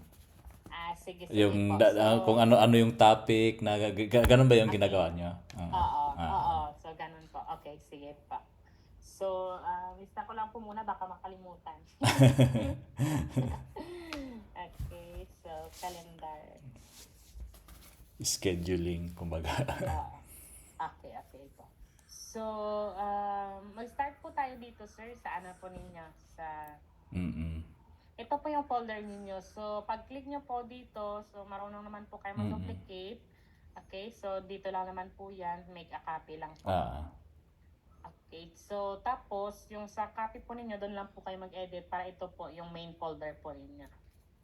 Sige Yung po. So, kung ano yung topic na ganun ba yung ginagawa nyo? oo. So, ganun po. Okay, sige po. So, lista ko lang po muna, baka makalimutan. Okay, so, calendar. Scheduling, kumbaga. Okay po. So, mag-start po tayo dito, sir, sa ano po ninyo, sa... Ito po yung folder ninyo. So, pag-click nyo po dito, so marunong naman po kayo mag-duplicate. Okay, so dito lang naman po yan, make a copy lang po. Okay, so tapos, yung sa copy po ninyo, doon lang po kayo mag-edit para ito po yung main folder po ninyo.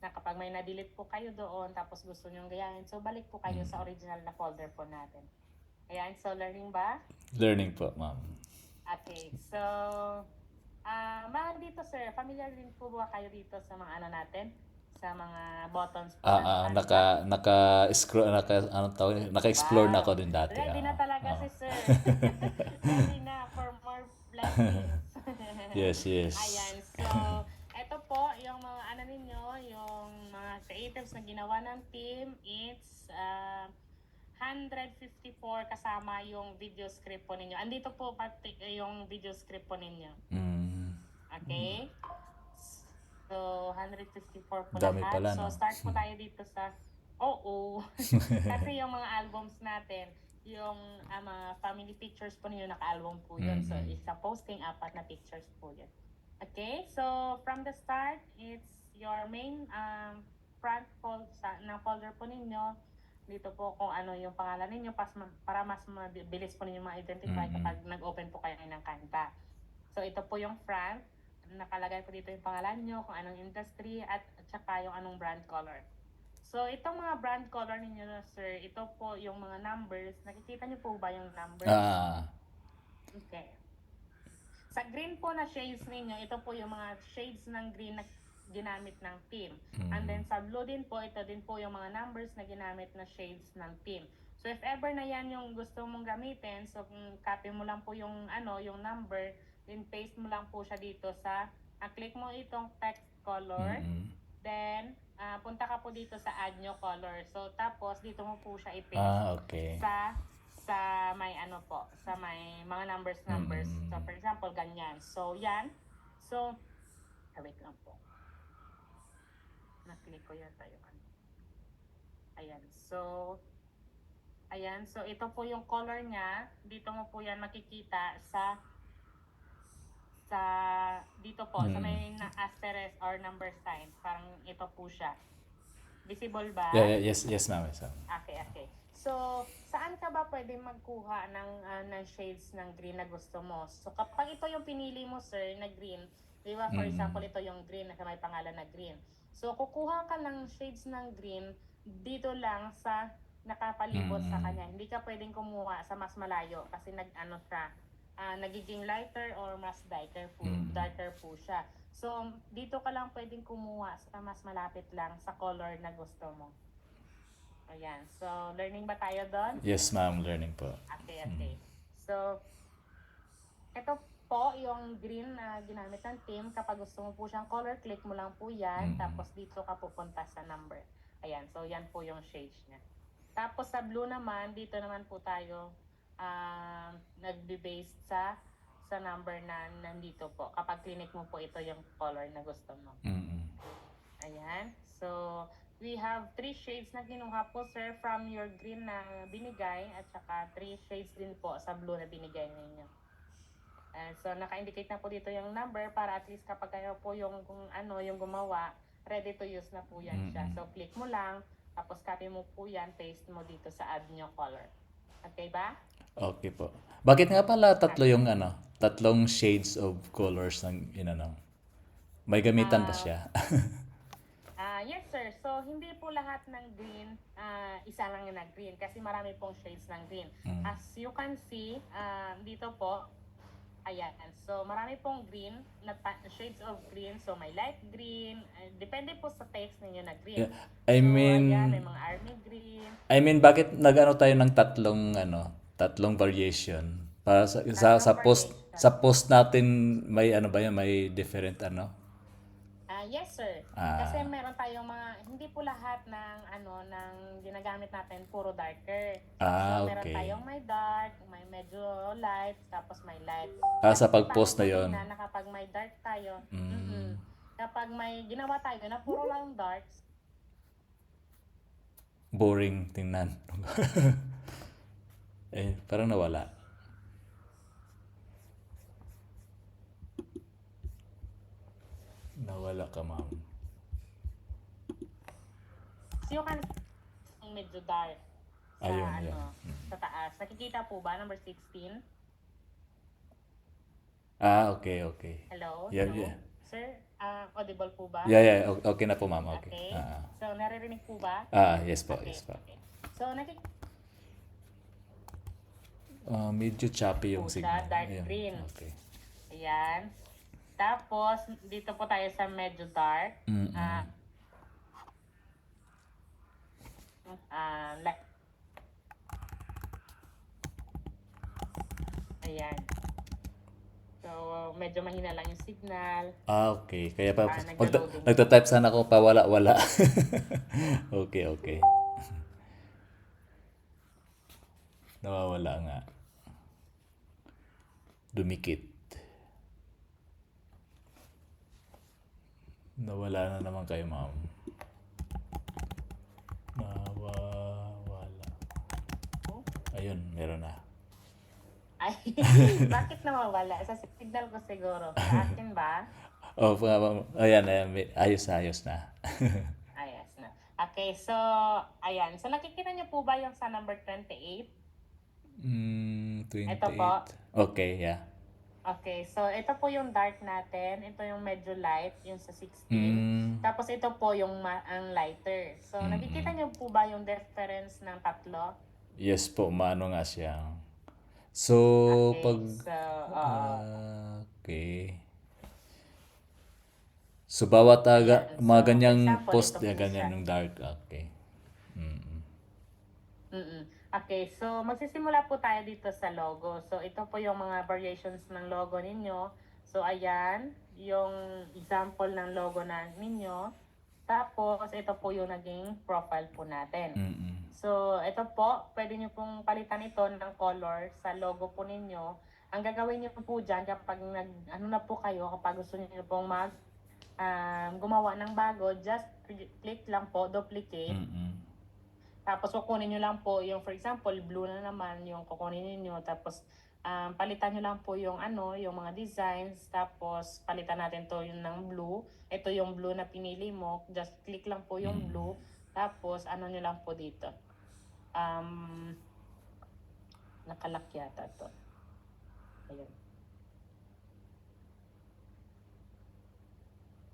Na kapag may na-delete po kayo doon, tapos gusto nyo gayahin, so balik po kayo sa original na folder po natin. Ayan, so learning ba? Learning po, ma'am. Okay, so, mga dito, sir, familiar din po ba kayo dito sa mga natin? Sa mga buttons po? Naka-explore na ako din dati. Ready na talaga si sir. Ready na for more blessings. Yes. Ayan, so, ito po, yung mga ninyo, yung mga creatives na ginawa ng team, it's 154 kasama yung video script po ninyo. Andito po pati yung video script po ninyo. Okay? So, 154 po Dami lahat. pala, So, no? start po tayo dito sa... Kasi yung mga albums natin, yung mga family pictures po ninyo, naka-album po yun. So, isa posting, 4 na pictures po yun. Okay? So, from the start, it's your main front ng folder po ninyo. Dito po kung ano yung pangalan ninyo para mas mabilis po ninyo ma-identify kapag nag-open po kayo ng Canva. So, ito po yung front. Nakalagay po dito yung pangalan nyo, kung anong industry, at saka yung anong brand color. So, itong mga brand color ninyo, sir, ito po yung mga numbers. Nakikita niyo po ba yung numbers? Okay. Sa green po na shades ninyo, ito po yung mga shades ng green na ginamit ng team. And then sa blue din po, ito din po yung mga numbers na ginamit na shades ng team. So if ever na yan yung gusto mong gamitin, so copy mo lang po yung yung number, then paste mo lang po siya dito sa click mo itong text color, then punta ka po dito sa add new color. So tapos dito mo po siya i-paste Okay. sa may sa may mga numbers. So for example, ganyan. So yan. So wait lang po. Na-click ko yata yung Ayan. So ito po yung color niya. Dito mo po yan makikita sa dito po sa may asterisk or number sign. Parang ito po siya. Visible ba? Yes, ma'am. Yes, ma'am. Okay. So, saan ka ba pwede magkuha ng shades ng green na gusto mo? So, kapag ito yung pinili mo, sir, na green, di ba, for example, ito yung green na may pangalan na green. So, kukuha ka ng shades ng green dito lang sa nakapalibot sa kanya. Hindi ka pwedeng kumuha sa mas malayo kasi nagiging lighter or mas darker po siya. So, dito ka lang pwedeng kumuha sa mas malapit lang sa color na gusto mo. Ayan. So, learning ba tayo doon? Yes, ma'am. Learning po. Okay. So, ito po yung green na ginamit ng team. Kapag gusto mo po siyang color, click mo lang po yan. Tapos dito ka pupunta sa number. Ayan. So, yan po yung shades niya. Tapos sa blue naman, dito naman po tayo nagbe-base sa number na nandito po. Kapag click mo po, ito yung color na gusto mo. Ayan. So, we have 3 shades na kinuha po, sir, from your green na binigay at saka 3 shades din po sa blue na binigay ninyo. So, naka-indicate na po dito yung number para at least kapag kayo po yung gumawa, ready to use na po yan siya. So, click mo lang, tapos copy mo po yan, paste mo dito sa add new color. Okay ba? Okay po. Bakit nga pala tatlong shades of colors ng May gamitan ba siya? Yes, sir. So, hindi po lahat ng green, isa lang yung green kasi marami pong shades ng green. As you can see, dito po, ayan. So, marami pong green, shades of green. So, may light green. Depende po sa taste ninyo na green. Yeah, I mean, ayan, may mga army green. Bakit tayo ng tatlong variation? Para sa post natin may may different Yes, sir. Kasi meron tayong hindi po lahat ng ginagamit natin puro darker. So, meron okay. tayong may dark, may medyo light, tapos may light. Sa pag-post na yon. Na kapag may dark tayo, kapag may ginawa tayo na puro lang darks, Boring tingnan. Parang nawala. Nawala ka, ma'am. so you can medyo dark sa Ayun, yan. sa taas. Nakikita po ba number 16? Okay. Hello? Yeah, Hello? yeah. Sir, audible po ba? Yeah. Okay na po, ma'am. Okay. Okay. So, naririnig po ba? Yes po. Okay. So, Medyo choppy yung po signal. siya, dark Ayun. green. Okay. Ayan. Tapos, dito po tayo sa medyo dark. Ayan. So, medyo mahina lang yung signal. Okay. Kaya pa, naglo-loading. nagtatype sana ako pa wala. Okay. Nawawala nga. Dumikit. Nawala na naman kayo, ma'am. Nawawala. Ayun, meron na. Ay, bakit nawawala? Sa signal ko siguro. Sa akin ba? Ayan. Ayos na. Ayos na. Okay, so, ayan. So, nakikita niyo po ba yung sa number 28? 28. Ito po. Okay, yeah. Okay, so ito po yung dark natin. Ito yung medyo light, yung sa 16. Tapos ito po yung ang lighter. So, nakikita niyo po ba yung difference ng tatlo? Yes po, maano nga siya. So, Okay, pag... so, Okay. So, bawat Ayan. mga So, ganyang example, post, ito ya, po ganyan siya. yung dark. Okay. Mm. Mm. Okay, so magsisimula po tayo dito sa logo. So ito po yung mga variations ng logo ninyo. So ayan, yung example ng logo na ninyo. Tapos ito po yung naging profile po natin. Mm. So ito po, pwede nyo pong palitan ito ng color sa logo po ninyo. Ang gagawin nyo po dyan kapag ano na po kayo, kapag gusto nyo pong gumawa ng bago, just click lang po, duplicate. Mm. Tapos kukunin nyo lang po yung, for example, blue na naman yung kukunin niyo. Tapos palitan nyo lang po yung yung mga designs. Tapos palitan natin to yung ng blue. Ito yung blue na pinili mo. Just click lang po yung blue. Tapos nyo lang po dito. Nakalak yata to. Ayan.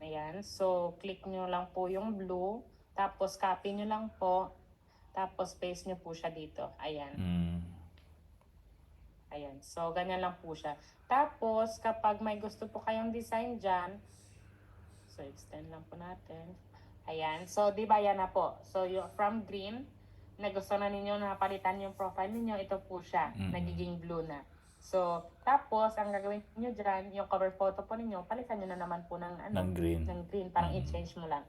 Ayan. So click nyo lang po yung blue. Tapos copy nyo lang po. Tapos paste nyo po siya dito. Ayan. Mm. Ayan. So, ganyan lang po siya. Tapos, kapag may gusto po kayong design dyan, so, extend lang po natin. Ayan. So, di ba yan na po? So, yung from green, na gusto na ninyo na palitan yung profile ninyo, ito po siya. Nagiging blue na. So, tapos, ang gagawin niyo dyan, yung cover photo po ninyo, palitan nyo na naman po ng, Ng green. ng green. Parang i-change mo lang.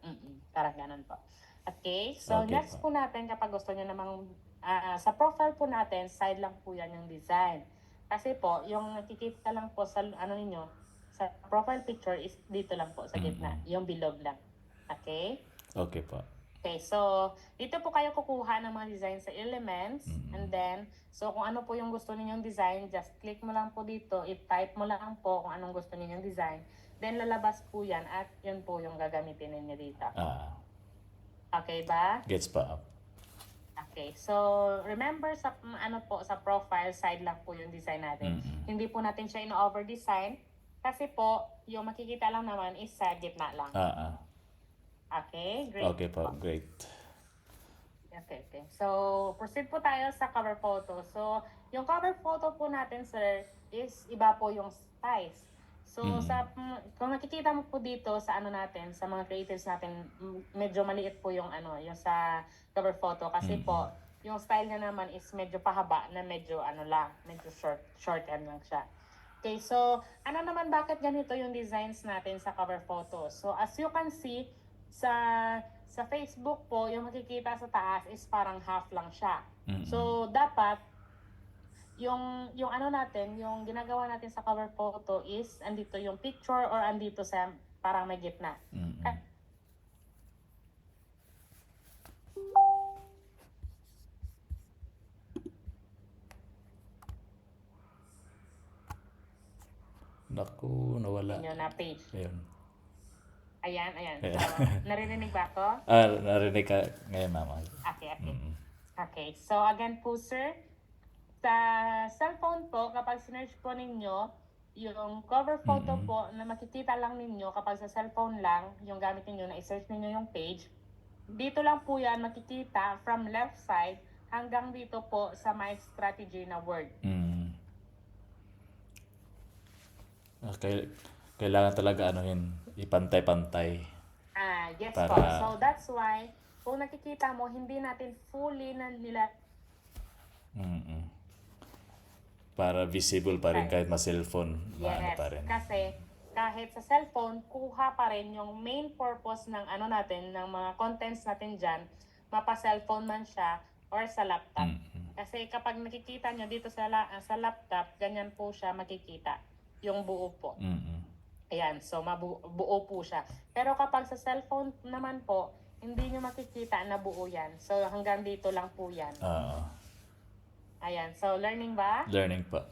Parang ganun po. Okay? So, Okay next po. po natin, kapag gusto nyo namang, sa profile po natin, side lang po yan yung design. Kasi po, yung nakikita lang po sa, ninyo, sa profile picture is dito lang po, sa gitna. Yung bilog lang. Okay? Okay po. Okay, so dito po kayo kukuha ng mga design sa elements, and then so kung ano po yung gusto ninyong design, just click mo lang po dito, i-type mo lang po kung anong gusto ninyong design, then lalabas po yan at yun po yung gagamitin ninyo dito. Okay ba? Gets pa. Okay, so remember sa sa profile side lang po yung design natin. Hindi po natin siya ino-over design kasi po yung makikita lang naman is sa gitna lang. Okay, great. Okay po, great. Okay. So, proceed po tayo sa cover photo. So, yung cover photo po natin, sir, is iba po yung size. So, kung nakikita mo po dito sa natin, sa mga creatives natin, medyo maliit po yung yung sa cover photo. Kasi po, yung style niya naman is medyo pahaba na medyo lang, medyo shorthand lang siya. Okay, so, bakit ganito yung designs natin sa cover photo? So, as you can see, sa Facebook po, yung makikita sa taas is parang half lang siya. So, dapat, yung natin, yung ginagawa natin sa cover photo is, andito yung picture or andito sa parang may gitna. Naku, nawala. Yun na page. Ayun. Ayan. So, narinig ba ako? Narinig ka ngayon, mama. Okay. Okay, so again po, sir, sa cellphone po, kapag sinerge po ninyo, yung cover photo po na makikita lang ninyo kapag sa cellphone lang, yung gamit ninyo na i-search ninyo yung page, dito lang po yan makikita from left side hanggang dito po sa my strategy na word. Okay. Kailangan talaga ipantay-pantay. Yes po. So that's why, kung nakikita mo, hindi natin fully na nila para visible pa rin kahit ma-cellphone. yes, Pa rin. kasi kahit sa cellphone, kuha pa rin yung main purpose ng natin, ng mga contents natin dyan, mapa-cellphone man siya or sa laptop. Kasi kapag nakikita nyo dito sa laptop, ganyan po siya makikita. Yung buo po. Ayan, so buo po siya. Pero kapag sa cellphone naman po, hindi nyo makikita na buo yan. So hanggang dito lang po yan. Ayan, so learning ba? Learning pa.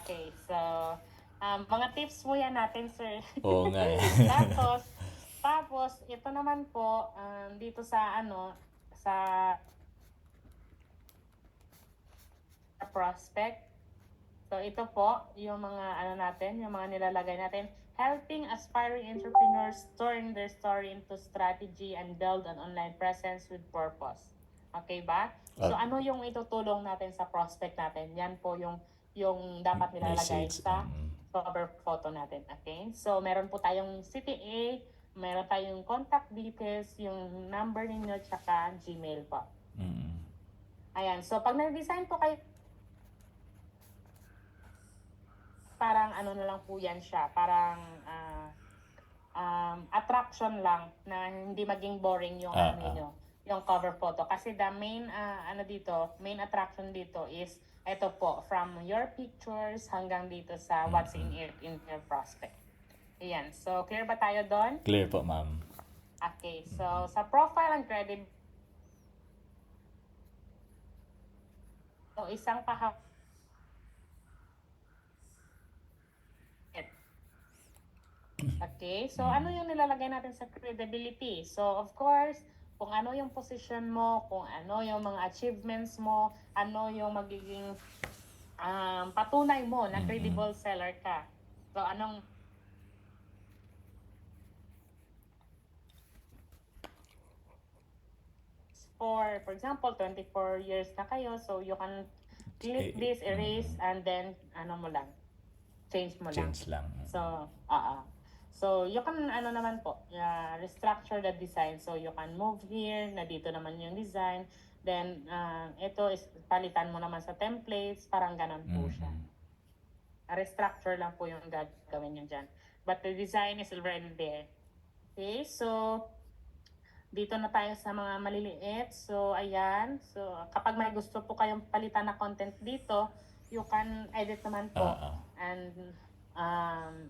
Okay, so mga tips mo yan natin, sir. Oo nga eh. tapos ito naman po dito sa sa prospect. So ito po yung mga natin, yung mga nilalagay natin, helping aspiring entrepreneurs turn their story into strategy and build an online presence with purpose. Okay ba? So ano yung itutulong natin sa prospect natin? Yan po yung dapat nilalagay Message. sa cover photo natin. Okay? So meron po tayong CTA, Meron tayong contact details, yung number ninyo, tsaka Gmail po. Mm. Ayan. So, pag nag-design po kayo, parang ano na lang po yan siya. Parang attraction lang na hindi maging boring yung ano ninyo, yung cover photo. Kasi the main main attraction dito is ito po, from your pictures hanggang dito sa what's in your prospect. Ayan. So, clear ba tayo doon? Clear po, ma'am. Okay. So, sa profile and credit, so isang Okay, so ano yung nilalagay natin sa credibility? So of course, kung ano yung position mo, kung ano yung mga achievements mo, ano yung magiging patunay mo na credible seller ka. So anong for example, 24 years na kayo, so you can click this, erase, and then ano mo lang, change mo lang. Change lang. So, So, you can, naman po, restructure the design. So, you can move here, na dito naman yung design. Then, ito is palitan mo naman sa templates, parang ganun po siya. Restructure lang po yung gagawin nyo dyan. But the design is already there. Okay, so, dito na tayo sa mga maliliit. So, ayan. So, kapag may gusto po kayong palitan na content dito, you can edit naman po. And,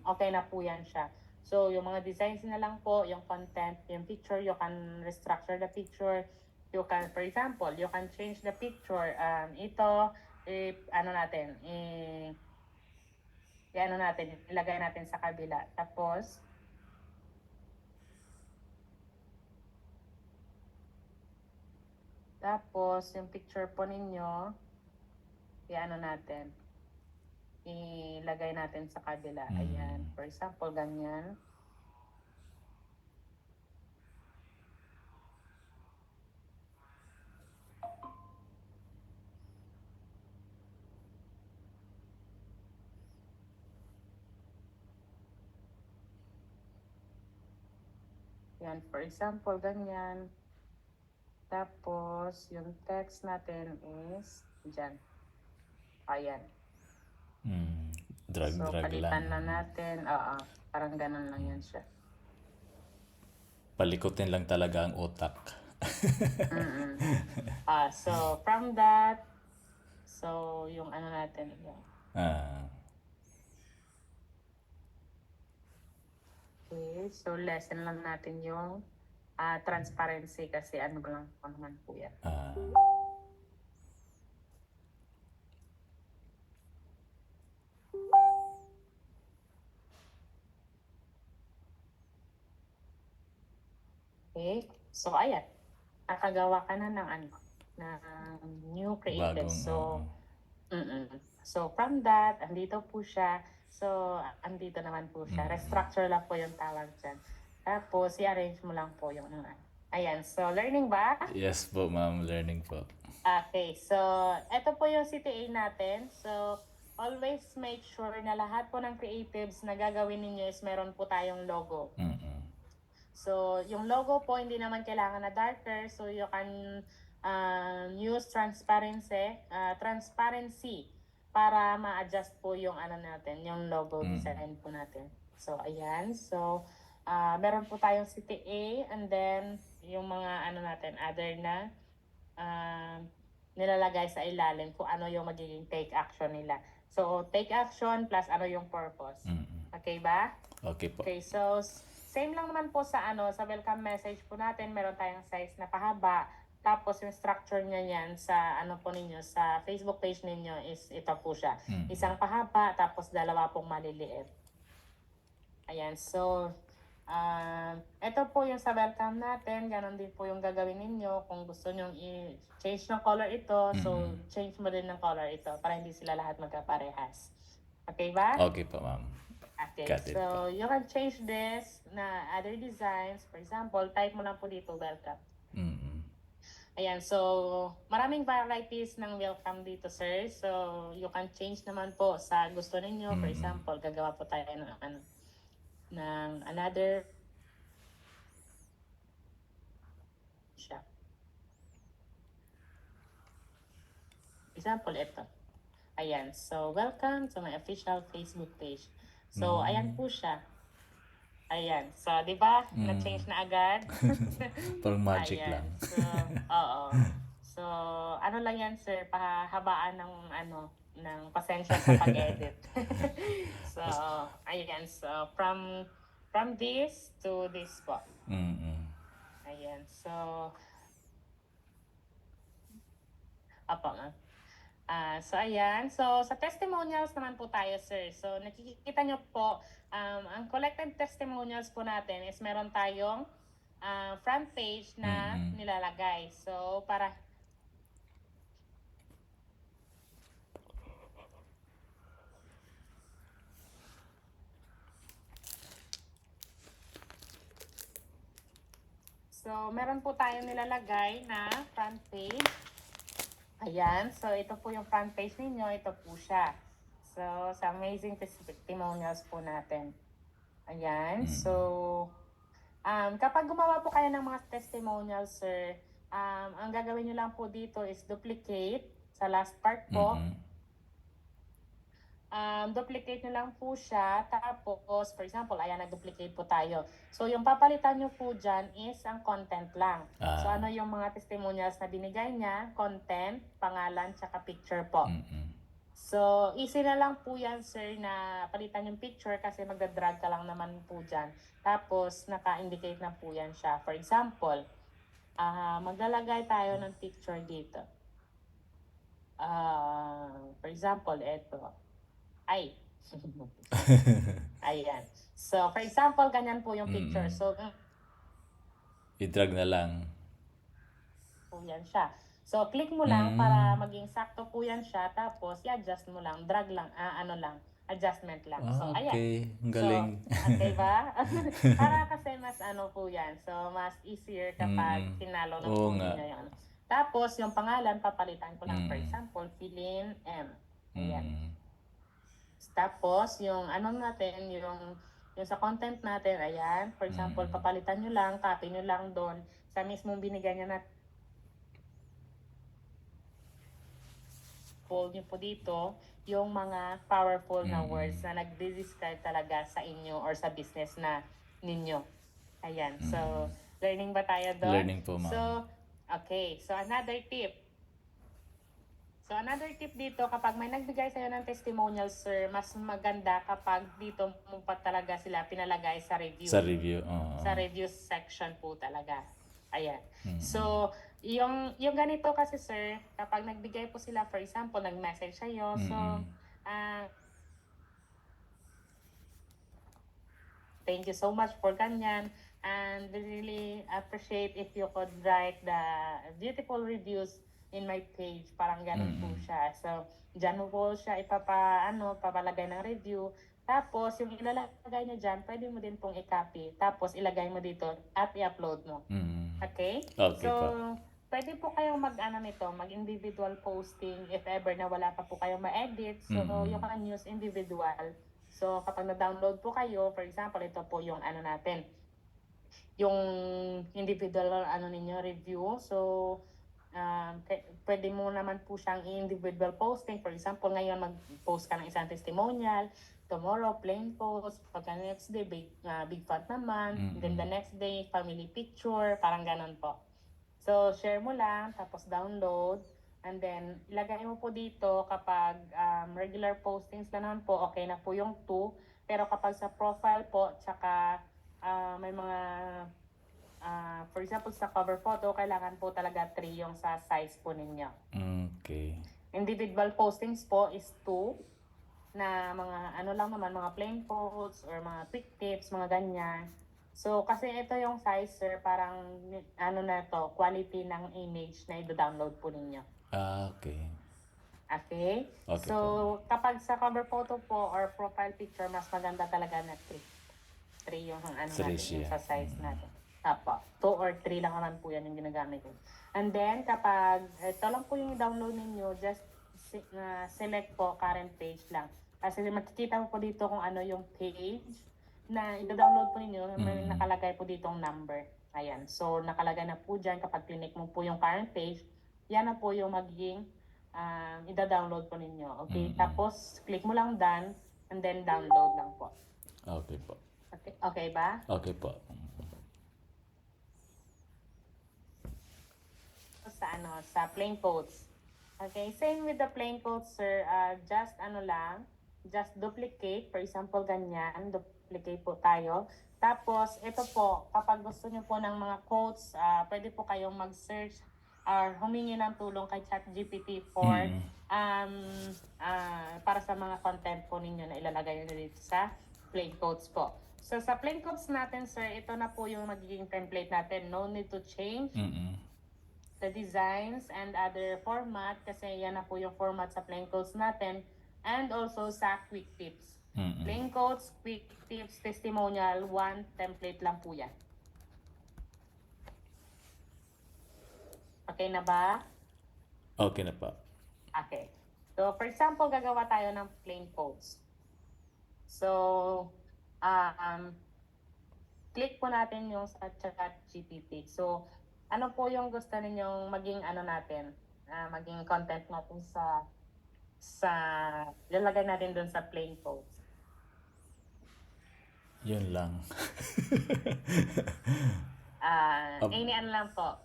okay na po yan siya. So, yung mga designs na lang po, yung content, yung picture, you can restructure the picture. You can, for example, you can change the picture. Ito, ilagay natin sa kabila. Tapos, yung picture po ninyo, ilagay natin sa kabila. Ayan. For example, ganyan. Yan. For example, ganyan. Tapos, yung text natin is dyan. Ayan. Drag palitan lang. na natin. Parang ganun lang yan siya. Palikutin lang talaga ang utak. So, from that, so, yung natin, yung, okay, so, lessen lang natin yung transparency kasi ano lang po naman po yan. Okay, so ayan. Nakagawa ka na ng new creative. Bagong, So from that, andito po siya. So, andito naman po siya. Restructure lang po yung tawag dyan. Tapos, i-arrange mo lang po yung ayan. So, learning ba? Yes po, ma'am. Learning po. Okay. So, ito po yung CTA natin. So, always make sure na lahat po ng creatives na gagawin ninyo is meron po tayong logo. So, yung logo po, hindi naman kailangan na darker. So, you can use transparency para ma-adjust po yung natin, yung logo design po natin. So, ayan. So, meron po tayong CTA and then yung mga natin, other na nilalagay sa ilalim kung ano yung magiging take action nila. So, take action plus ano yung purpose. Okay ba? Okay po. Okay, so same lang naman po sa sa welcome message po natin, meron tayong size na pahaba. Tapos yung structure niya yan sa po ninyo, sa Facebook page ninyo is ito po siya. Isang pahaba, tapos dalawa pong maliliit. Ayan, so ito po yung sa welcome natin, ganon din po yung gagawin ninyo. Kung gusto nyo i-change ng color ito, so change mo din ng color ito para hindi sila lahat magkaparehas. Okay ba? Okay po, ma'am. Okay, Got it so you can change this na other designs. For example, type mo lang po dito, welcome. Ayan, so maraming varieties ng welcome dito, sir. So you can change naman po sa gusto ninyo. For example, gagawa po tayo ng another example, ito. Ayan. So, welcome to my official Facebook page. So, ayan po siya. Ayan. So, di ba? Na-change na agad. Parang magic Ayan. lang. So, oo. So, ano lang yan, sir, pahabaan ng ng pasensya sa pag-edit. So, ayan. So, from this to this po. Mm-mm. Ayan. So, apa nga. So, ayan. So, sa testimonials naman po tayo, sir. So, nakikita nyo po, ang collected testimonials po natin is meron tayong front page na nilalagay. So, para So, meron po tayong nilalagay na front page. Ayan. So, ito po yung front page ninyo. Ito po siya. So, sa amazing testimonials po natin. Ayan. So, kapag gumawa po kayo ng mga testimonials, sir, ang gagawin nyo lang po dito is duplicate sa last part po. Duplicate nyo lang po siya. Tapos, for example, ayan, nag-duplicate po tayo. So, yung papalitan nyo po dyan is ang content lang. So, ano yung mga testimonials na binigay niya? Content, pangalan, tsaka picture po. So, easy na lang po yan, sir, na palitan yung picture kasi magda-drag ka lang naman po dyan. Tapos, naka-indicate na po yan siya. For example, maglalagay tayo ng picture dito. For example, ito. Ay. Ayan. So, for example, ganyan po yung picture. So, I-drag na lang. po yan siya. So, click mo lang para maging sakto po yan siya. Tapos, i-adjust mo lang. Drag lang. Adjustment lang. So, ayan. Okay. Ang galing. So, okay ba? Para kasi mas po yan. So, mas easier kapag tinalo ng Oo po nga. niya yan. Tapos, yung pangalan, papalitan ko lang. For example, Philin M. Ayan. Tapos, yung natin, yung sa content natin, ayan. For example, papalitan nyo lang, copy nyo lang doon sa mismong binigay nyo na fold nyo po dito yung mga powerful na words na nagde-describe talaga sa inyo or sa business na ninyo. Ayan. So, learning ba tayo doon? Learning po, ma'am. So, okay. So, another tip. So, another tip dito, kapag may nagbigay sa'yo ng testimonial, sir, mas maganda kapag dito mo pa talaga sila pinalagay sa review. Sa review. Sa review section po talaga. Ayan. So, yung ganito kasi, sir, kapag nagbigay po sila, for example, nag-message sa'yo, so, thank you so much for ganyan. And we really appreciate if you could write the beautiful reviews in my page. Parang ganun po siya. So, dyan mo po siya papalagay ng review. Tapos, yung ilalagay niya dyan, pwede mo din pong i-copy. Tapos, ilagay mo dito at i-upload mo. Okay? Okay So, po. pwede po kayong mag-individual posting if ever na wala pa po kayong ma-edit. So, you can use individual. So, kapag na-download po kayo, for example, ito po yung natin, yung individual ninyo review. So, pwede mo naman po siyang individual posting. For example, ngayon mag-post ka ng isang testimonial, tomorrow plain post, pagka next day big font naman, then the next day family picture, parang ganon po. So, share mo lang, tapos download, and then ilagay mo po dito kapag regular postings na naman po, okay na po yung 2. Pero kapag sa profile po, tsaka may mga for example, sa cover photo, kailangan po talaga 3 yung sa size po ninyo. Okay. Individual postings po is 2 na mga lang naman, mga plain posts or mga quick tips, mga ganyan. So, kasi ito yung size, sir, parang na to, quality ng image na i-download po ninyo. Okay. Okay? Okay So, kapag sa cover photo po or profile picture, mas maganda talaga na 3. 3 yung natin, yung sa size natin. Apo. 2 or 3 lang naman po yan yung ginagamit ko. And then, kapag ito lang po yung download ninyo, just select po current page lang. Kasi makikita mo po dito kung ano yung page na i-download po ninyo, may nakalagay po ditong number. Ayan. So, nakalagay na po dyan kapag click mo po yung current page, yan na po yung magiging ida-download po ninyo. Okay? Mm-mm. Tapos, click mo lang done, and then download lang po. Okay po. Okay, okay ba? Okay po. Sa sa plain codes. Okay, same with the plain codes, sir. Just just duplicate. For example, ganyan, duplicate po tayo. Tapos, ito po, kapag gusto nyo po ng mga quotes, pwede po kayong mag-search or humingi ng tulong kay ChatGPT for Mm-mm. para sa mga content po ninyo na ilalagay nyo dito sa plain codes po. So, sa plain codes natin, sir, ito na po yung magiging template natin. No need to change Mm-mm. the designs and other format kasi yan na po yung format sa plain codes natin, and also sa quick tips. Mm-mm. Plain codes, quick tips, testimonial, one template lang po yan. Okay na ba? Okay na po. Okay. So, for example, gagawa tayo ng plain codes. So, click po natin yung sa ChatGPT. So, ano po yung gusto ninyong maging maging content natin sa lalagay natin dun sa plain codes. Yun lang. Any ano lang po.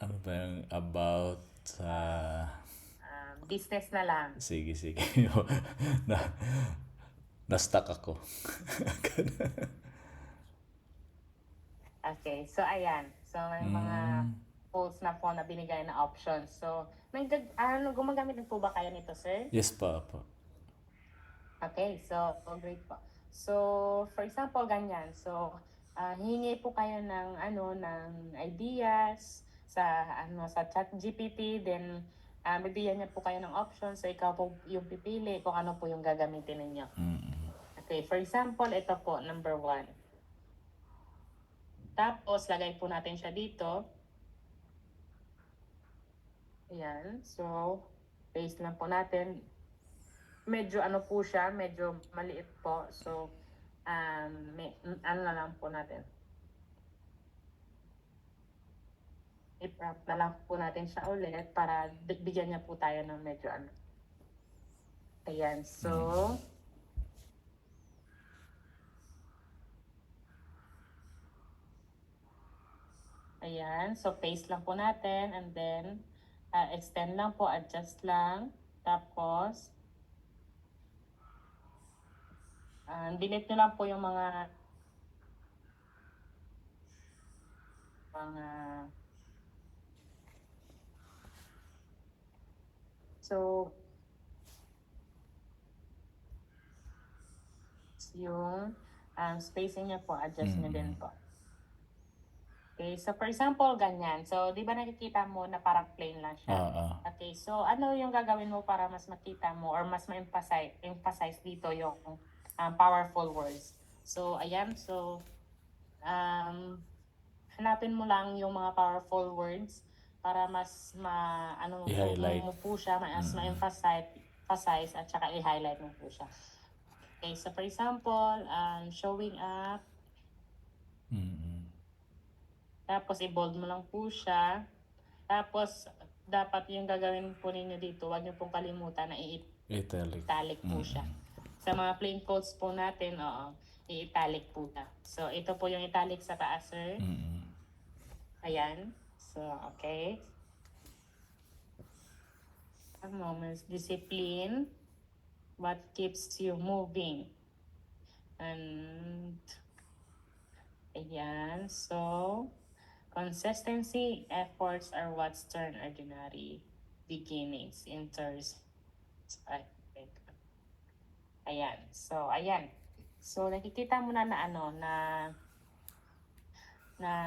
Ano ba yung about sa... Business na lang. Sige. na, na-stuck ako. Okay, so ayan. So may mga codes na po na binigay na options. So, gumagamit din po ba kayo nito, sir? Yes po. Okay, so great po. So, for example, ganyan. So, hihingi po kayo ng ng ideas sa ChatGPT, then bibigyan niya po kayo ng options. So, ikaw po yung pipili kung ano po yung gagamitin ninyo. Mm-mm. Okay, for example, ito po, number 1. Tapos, lagay po natin siya dito. Ayan, so, paste lang po natin. Medyo po siya, medyo maliit po. So, na lang po natin. I-prop na lang po natin siya ulit para bigyan niya po tayo ng medyo Ayan, so, ayan, so paste lang po natin, and then, extend lang po, adjust lang. Tapos, delete nyo lang po yung mga so yung spacing niya po, adjust nyo din po. Okay, so for example, ganyan. So, di ba nakikita mo na parang plain lang siya? Okay, so ano yung gagawin mo para mas makita mo or mas ma-emphasize dito yung powerful words? So, ayan. So, hanapin mo lang yung mga powerful words para mas I-highlight. mo po siya, mas ma-emphasize at saka i-highlight mo po siya. Okay, so for example, showing up. Mm-mm. Tapos i-bold mo lang po siya. Tapos dapat yung gagawin po ninyo dito, huwag niyo pong kalimutan na i-italic po siya. Sa mga plain codes po natin, i-italic po na. So ito po yung italic sa taas, sir. Mm-mm. Ayan. So, okay. A moment. Discipline. What keeps you moving? And ayan. So, consistency, efforts are what turn ordinary beginnings into ayan. So, ayan. So, nakikita mo na na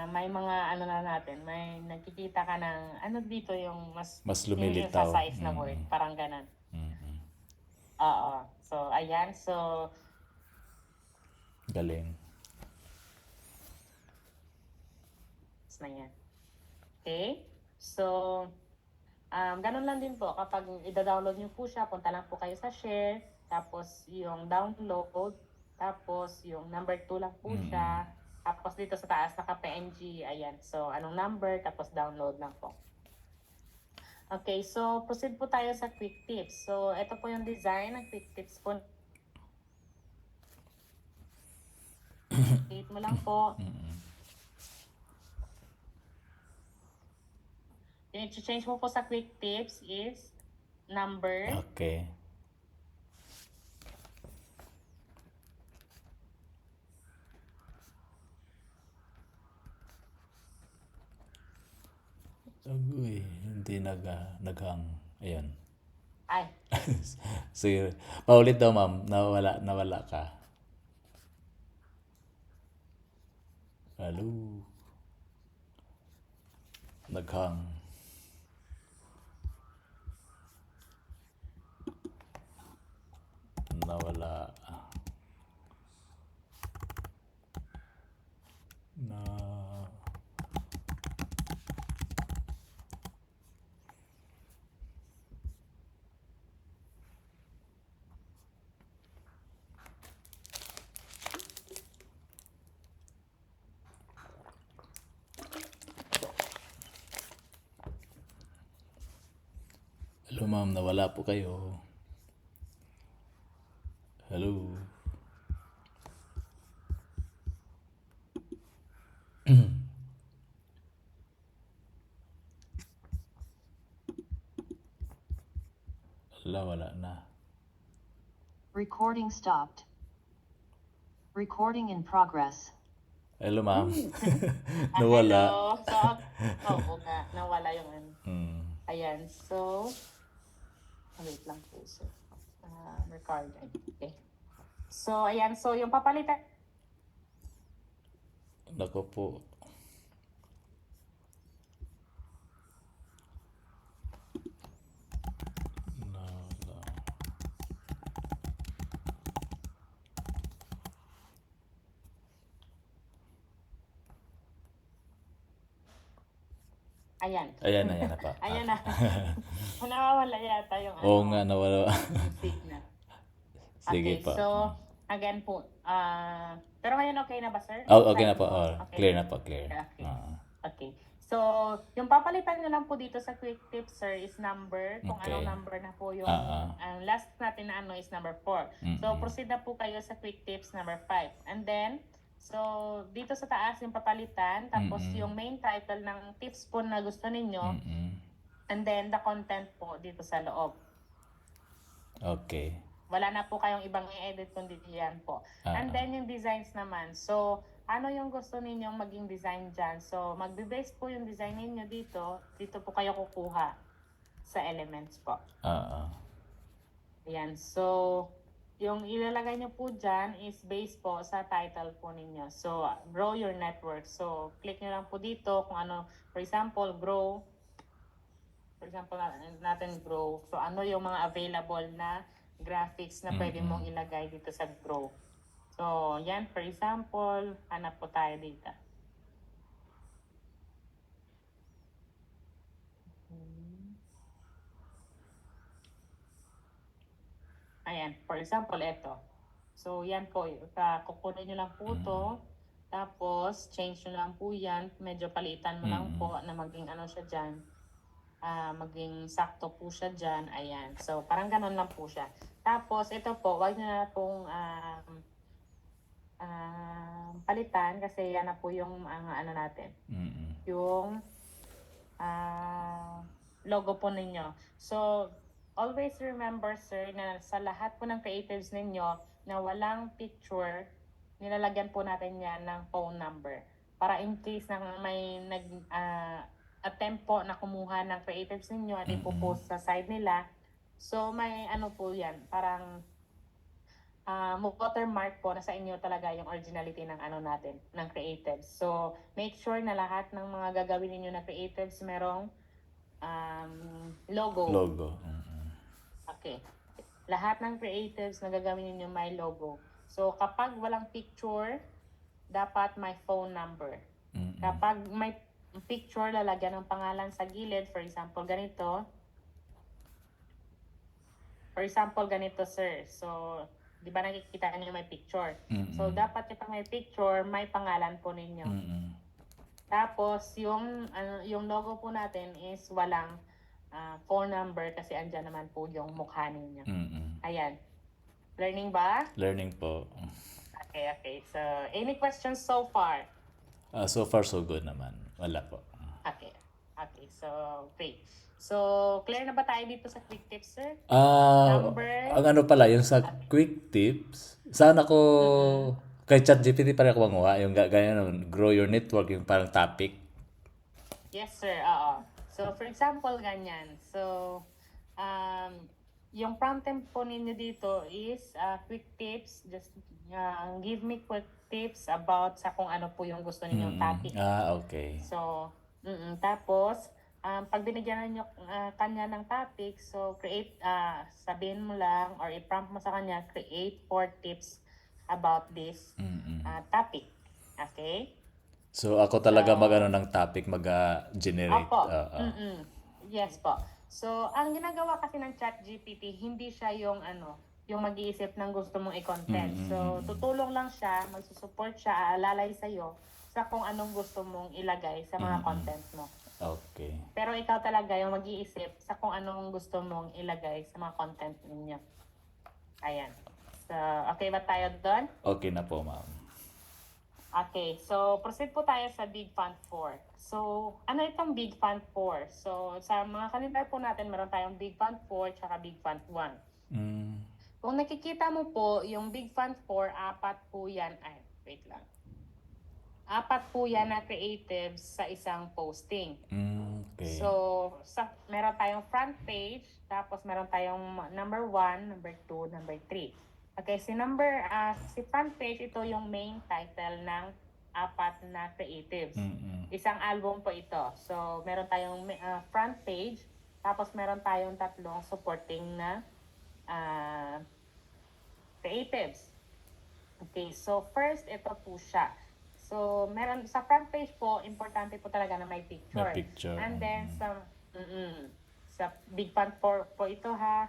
may mga na natin, may nakikita ka ng dito yung mas lumilitaw. Emphasize na word, parang ganun. Mm-mm. Oo. So, ayan. So, Galing. na yan. Okay? So, ganun lang din po. Kapag i-download nyo po siya, punta lang po kayo sa share, tapos yung download, tapos yung number 2 lang po siya, tapos dito sa taas naka-PNG, ayan. So, anong number, tapos download lang po. Okay, so proceed po tayo sa quick tips. So, ito po yung design ng quick tips po. Date mo lang po. Yung i-change mo po sa quick tips is number. Okay. Agoy, hindi naghang. Ayan. Ay, Sige. Paulit daw, ma'am. Nawala ka. Hello. Naghang. Nawala. Na... Hello, ma'am. Nawala po kayo. Hello. Wala na. Recording stopped. Recording in progress. Hello, ma'am. Nawala. hello. So, oo nga, nawala yung ano. Hmm. Ayan, so, wait lang po, sir. Recording. Okay. So, ayan, so yung papalitan, Nako po. Nawala. ayan. Ayan na pa. Ayan na. Nawawala yata yung Oo nga, nawala. signal. Sige Okay, pa. so, again po, pero ngayon okay na ba, sir? Oh, okay na po. Fine. Oh, Okay. clear na po, clear. Okay. Ah, Okay. So, yung papalitan nyo lang po dito sa quick tips, sir, is number. Kung Okay. anong number na po yung Ah. last natin na ano is number 4. So, Mm-mm. proceed na po kayo sa quick tips number 5. And then, so, dito sa taas yung papalitan. Tapos, Mm-mm. yung main title ng tips po na gusto ninyo. Mm-mm. And then, the content po dito sa loob. Okay. Wala na po kayong ibang i-edit kundi yan po. And then yung designs naman. So, ano yung gusto ninyong maging design dyan? So, magbe-base po yung design ninyo dito. Dito po kayo kukuha sa elements po. Ayan. So, yung ilalagay nyo po dyan is base po sa title po ninyo. So, grow your network. So, click nyo lang po dito kung ano. For example, grow. For example, natin grow. So, ano yung mga available na graphics na pwede mong ilagay dito sa grow. So, yan. For example, hanap po tayo dito. Ayan. For example, ito. So, yan po. Kukunin nyo lang po ito. Tapos, change nyo lang po yan. Medyo palitan mo lang po na maging ano siya dyan. Maging sakto po siya dyan. Ayan. So, parang ganun lang po siya. Tapos, ito po, wag nyo na pong palitan kasi yan na po yung ano natin. Yung logo po ninyo. So, always remember, sir, na sa lahat po ng creatives ninyo na walang picture, nilalagyan po natin yan ng phone number. Para in case na may attempt po na kumuha ng creatives ninyo at ipopost sa side nila. So, may ano po yan, parang watermark po na sa inyo talaga yung originality ng ano natin, ng creatives. So, make sure na lahat ng mga gagawin ninyo na creatives merong logo. Logo. Okay. Lahat ng creatives na gagawin ninyo may logo. So, kapag walang picture, dapat may phone number. Kapag may picture, lalagyan ng pangalan sa gilid. For example, ganito. For example, ganito, sir. So, di ba nakikita niyo may picture? So, dapat kapag may picture, may pangalan po ninyo. Tapos, yung logo po natin is walang phone number kasi andyan naman po yung mukha ninyo. Mm-mm. Ayan. Learning ba? Learning po. Okay. So, any questions so far? So far so good naman. Wala po. Okay. So, great. So, clear na ba tayo dito sa quick tips, sir? Number? Ang ano pala, yung sa quick tips, saan ako, kay ChatGPT pala ako manguha, yung gaya nun, grow your network, yung parang topic. Yes, sir. Oo. So, for example, ganyan. So, yung prompt po ninyo dito is quick tips. Just give me quick tips about sa kung ano po yung gusto ninyong topic. Okay. So, tapos, pag binigyan nyo kanya ng topic, so sabihin mo lang or i-prompt mo sa kanya, create 4 tips about this topic. Okay? So ako talaga mag-ano ng topic, mag-generate. Opo. Yes po. So, ang ginagawa kasi ng ChatGPT, hindi siya yung yung mag-iisip ng gusto mong i-content. So, tutulong lang siya, magsusupport siya, aalalay sa'yo sa kung anong gusto mong ilagay sa mga content mo. Okay. Pero ikaw talaga yung mag-iisip sa kung anong gusto mong ilagay sa mga content ninyo. Ayan. So, okay ba tayo doon? Okay na po, ma'am. Okay, so proceed po tayo sa Big Font 4. So, ano itong Big Font 4? So, sa mga kalendar po natin, meron tayong Big Font 4 tsaka Big Font 1. Kung nakikita mo po, yung Big Font 4, apat po yan. Ay, wait lang. Apat po yan na creatives sa isang posting. Okay. So, meron tayong front page, tapos meron tayong number 1, number 2, number 3. Okay, si front page, ito yung main title ng apat na creatives. Isang album po ito. So, meron tayong front page, tapos meron tayong tatlong supporting na creatives. Okay, so first, ito po siya. So, meron sa front page po, importante po talaga na may picture. May picture. And then, sa Big Font 4 po ito ha.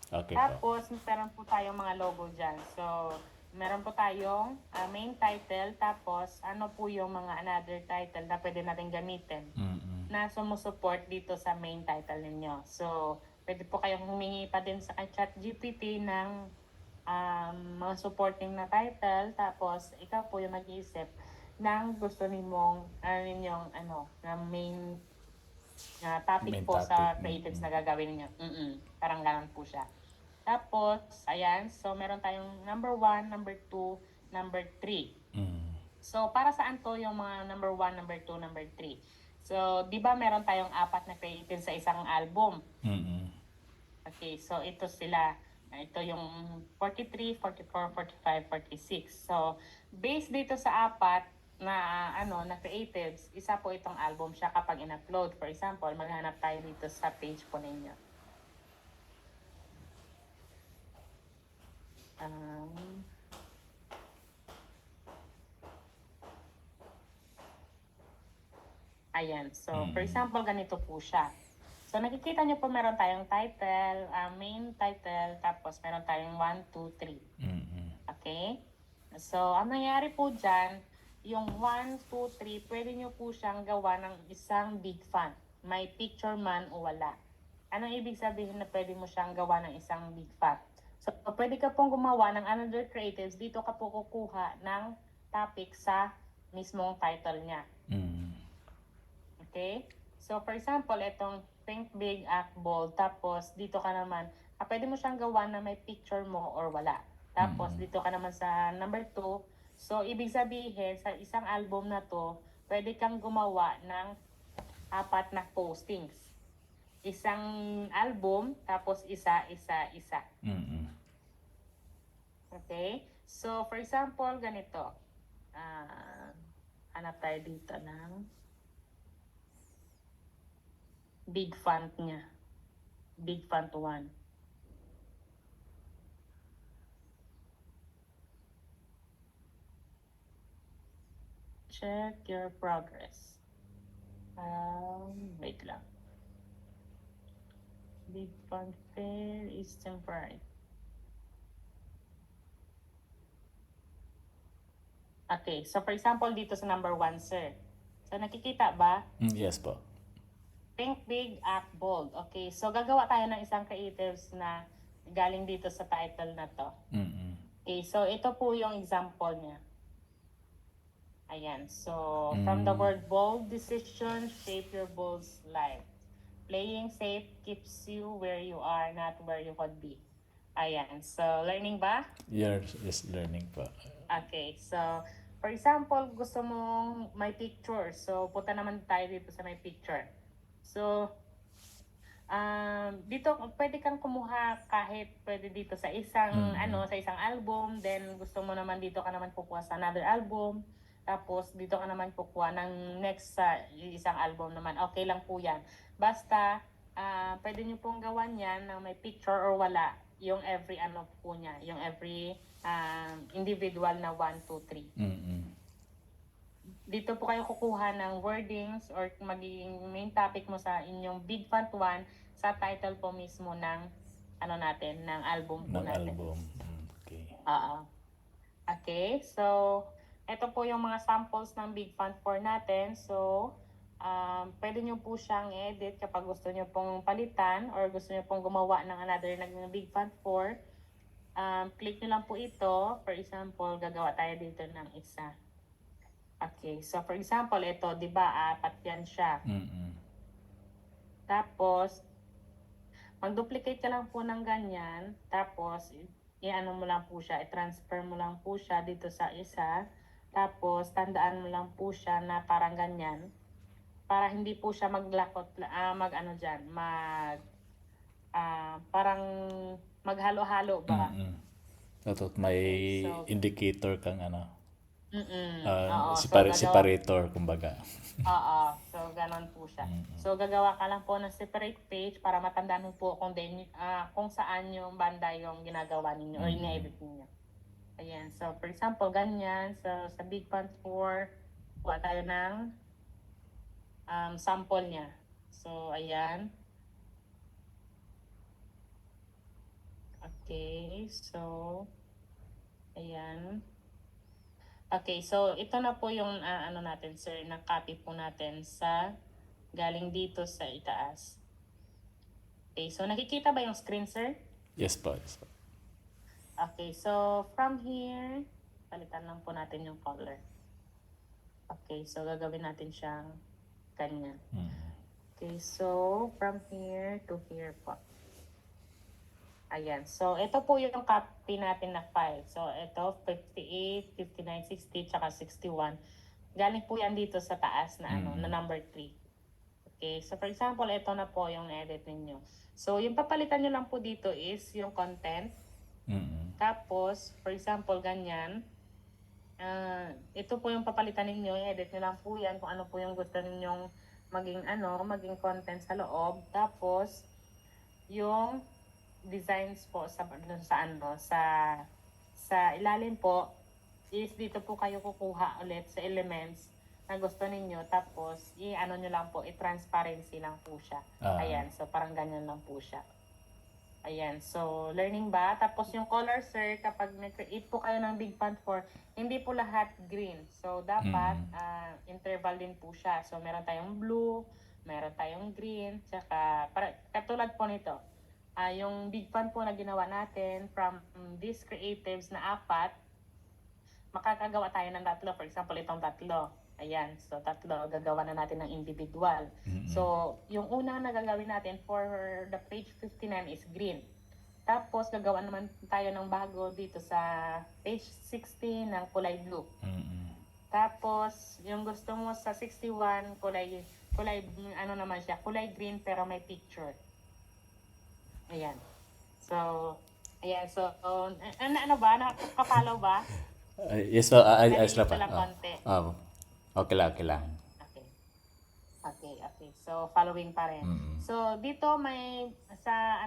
Okay po. Tapos, meron po tayong mga logo dyan. So, meron po tayong main title, tapos ano po yung mga another title na pwede natin gamitin na sumusuport dito sa main title ninyo. So, pwede po kayong humingi pa din sa ChatGPT ng mga supporting na title, tapos ikaw po yung mag-iisip ng gusto ninyong na main topic po sa creatives na gagawin niyo. Parang ganun po siya. Tapos, ayan, so meron tayong number 1, number 2, number 3. So, para saan to yung mga number 1, number 2, number 3? So, di ba meron tayong apat na creatives sa isang album? Okay, so ito sila. Ito yung 43, 44, 45, 46. So, based dito sa apat na na creatives, isa po itong album siya kapag in-upload. For example, maghanap tayo dito sa page po ninyo. Ayan. So, for example, ganito po siya. So, nakikita nyo po meron tayong title, main title, tapos meron tayong 1, 2, 3. Okay? So, ang nangyari po dyan, yung 1, 2, 3, pwede nyo po siyang gawa ng isang big font. May picture man o wala. Anong ibig sabihin na pwede mo siyang gawa ng isang big font? So, pwede ka pong gumawa ng another creatives. Dito ka po kukuha ng topic sa mismong title niya. Okay? So, for example, itong think big, act bold. Tapos, dito ka naman, pwede mo siyang gawa na may picture mo or wala. Tapos, dito ka naman sa number 2. So, ibig sabihin, sa isang album na to, pwede kang gumawa ng apat na postings. Isang album, tapos isa. Okay? So, for example, ganito. Hanap tayo dito ng big font niya. Big font 1. Check your progress. Wait lang. Big font fair is temporary. Okay, so for example, dito sa number 1, sir. So, nakikita ba? Yes po. Think big, act bold. Okay, so gagawa tayo ng isang creatives na galing dito sa title na to. Mm-mm. Okay, so ito po yung example niya. Ayan, so from the word bold decision, shape your bold life. Playing safe keeps you where you are, not where you could be. Ayan, so learning ba? Yes, learning pa. Okay, so for example, gusto mong may picture. So punta naman tayo dito sa may picture. So dito pwede kang kumuha kahit pwede dito sa isang sa isang album, then gusto mo naman dito ka naman kukuha sa another album. Tapos dito ka naman kukuha ng next sa isang album naman. Okay lang po 'yan. Basta pwede niyo pong gawan 'yan na may picture or wala. Yung every po niya, yung every individual na 1, 2, 3. Mm-mm. Dito po kayo kukuha ng wordings or magiging main topic mo sa inyong Big Font 1 sa title po mismo ng ng album po Ng natin. album. Okay. Okay, so ito po yung mga samples ng Big Font 4 natin. So pwede nyo po siyang edit kapag gusto nyo pong palitan or gusto nyo pong gumawa ng another ng Big Font 4. Click nyo lang po ito. For example, gagawa tayo dito ng isa. Okay, so for example, ito, di ba, 4 yan siya. Mm-mm. Tapos, mag-duplicate ka lang po ng ganyan. Tapos, i-ano mo lang po siya, i-transfer mo lang po siya dito sa isa. Tapos, tandaan mo lang po siya na parang ganyan. Para hindi po siya parang maghalo-halo ba? Mm-mm. So, may Okay, so- indicator kang Oo, so separator, kumbaga. Oo, so ganon po siya. So gagawa ka lang po ng separate page para matandaan mo po kung saan yung banda yung ginagawa ninyo or ine-edit ninyo. Ayan, so for example, ganyan. So sa Big Font 4, kuha tayo ng sample niya. So ayan. Okay, so ayan. Okay, so ito na po yung natin, sir, na copy po natin sa galing dito sa itaas. Okay, so nakikita ba yung screen, sir? Yes po. Yes po. Okay, so from here, palitan lang po natin yung color. Okay, so gagawin natin siyang ganyan. Okay, so from here to here po. Ayan. So, ito po yung copy natin na file. So, ito, 58, 59, 60, tsaka 61. Galing po yan dito sa taas na na number 3. Okay. So, for example, ito na po yung edit ninyo. So, yung papalitan nyo lang po dito is yung content. Tapos, for example, ganyan. Ito po yung papalitan ninyo. Edit nyo lang po yan kung ano po yung gusto ninyong maging content sa loob. Tapos, yung designs po sa ilalim po is dito po kayo kukuha ulit sa elements na gusto ninyo, tapos nyo lang po, i-transparency lang po siya. Ayan, so parang ganyan lang po siya. Ayan, so learning ba? Tapos yung color, sir, kapag nag-create po kayo ng Big Font 4, hindi po lahat green. So dapat interval din po siya. So meron tayong blue, meron tayong green, tsaka katulad po nito. Yung Big Font po na ginawa natin from these creatives na 4, makakagawa tayo ng 3. For example, itong 3. Ayan, so 3, gagawa na natin ng individual. So, yung una na gagawin natin for the page 59 is green. Tapos, gagawa naman tayo ng bago dito sa page 60 ng kulay blue. Tapos, yung gusto mo sa 61, kulay naman siya, kulay green pero may picture. Ayan. So, ano ba? Nakaka-follow ba? Yes po. Ayos Dito na pa. lang konti. Okay lang. Okay. So, following pa rin. So, dito may sa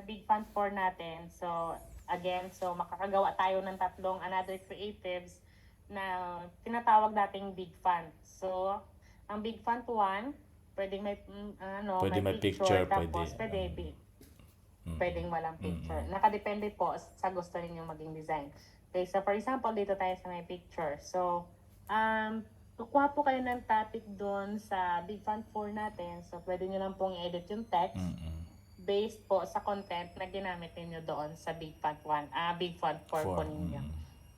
Big Font 4 natin. So, again, makakagawa tayo ng 3 another creatives na tinatawag nating Big Font. So, ang Big Font 1, pwedeng may may picture, tapos pwedeng walang picture. Nakadepende po sa gusto ninyong maging design. Okay, so for example, dito tayo sa may picture. So, kukuha po kayo ng topic doon sa Big Font 4 natin. So, pwede nyo lang pong i-edit yung text based po sa content na ginamit ninyo doon sa Big Font 1, Big Font 4 po ninyo.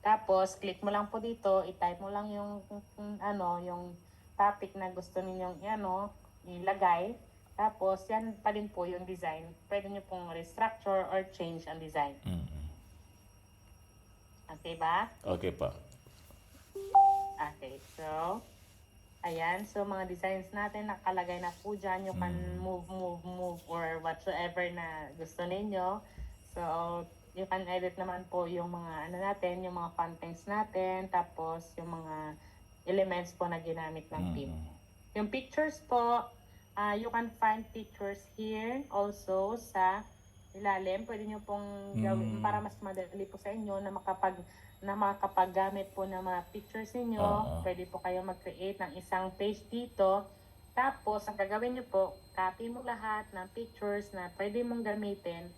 Tapos, click mo lang po dito, i-type mo lang yung topic na gusto ninyong ilagay. Tapos, yan pa din po yung design. Pwede nyo pong restructure or change ang design. Okay ba? Okay pa. Okay, so, ayan. So, mga designs natin, nakalagay na po dyan. You can move, or whatsoever na gusto ninyo. So, you can edit naman po yung mga yung mga contents natin. Tapos, yung mga elements po na ginamit ng team. Yung pictures po, you can find pictures here also sa ilalim. Pwede nyo pong gawin para mas madali po sa inyo na makapaggamit po ng mga pictures ninyo. Pwede po kayo mag-create ng isang page dito. Tapos, ang gagawin nyo po, copy mo lahat ng pictures na pwede mong gamitin.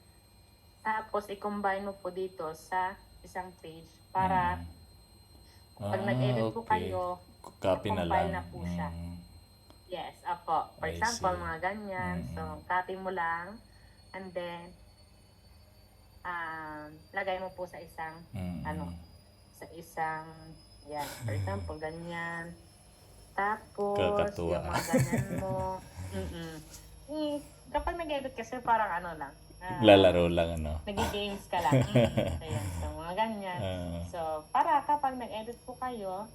Tapos, i-combine mo po dito sa isang page para pag nag-edit po kayo, copy na compile lang. na po siya. Yes, apo. For I example, see. mga ganyan. So, copy mo lang. And then, lagay mo po sa isang, yan. For example, ganyan. Tapos, Kakatuwa. yung mga ganyan mo. Kapag nag-edit kasi parang lang. Lalaro lang, Nag-games ka lang. Ayan. So, mga ganyan. So, para kapag nag-edit po kayo,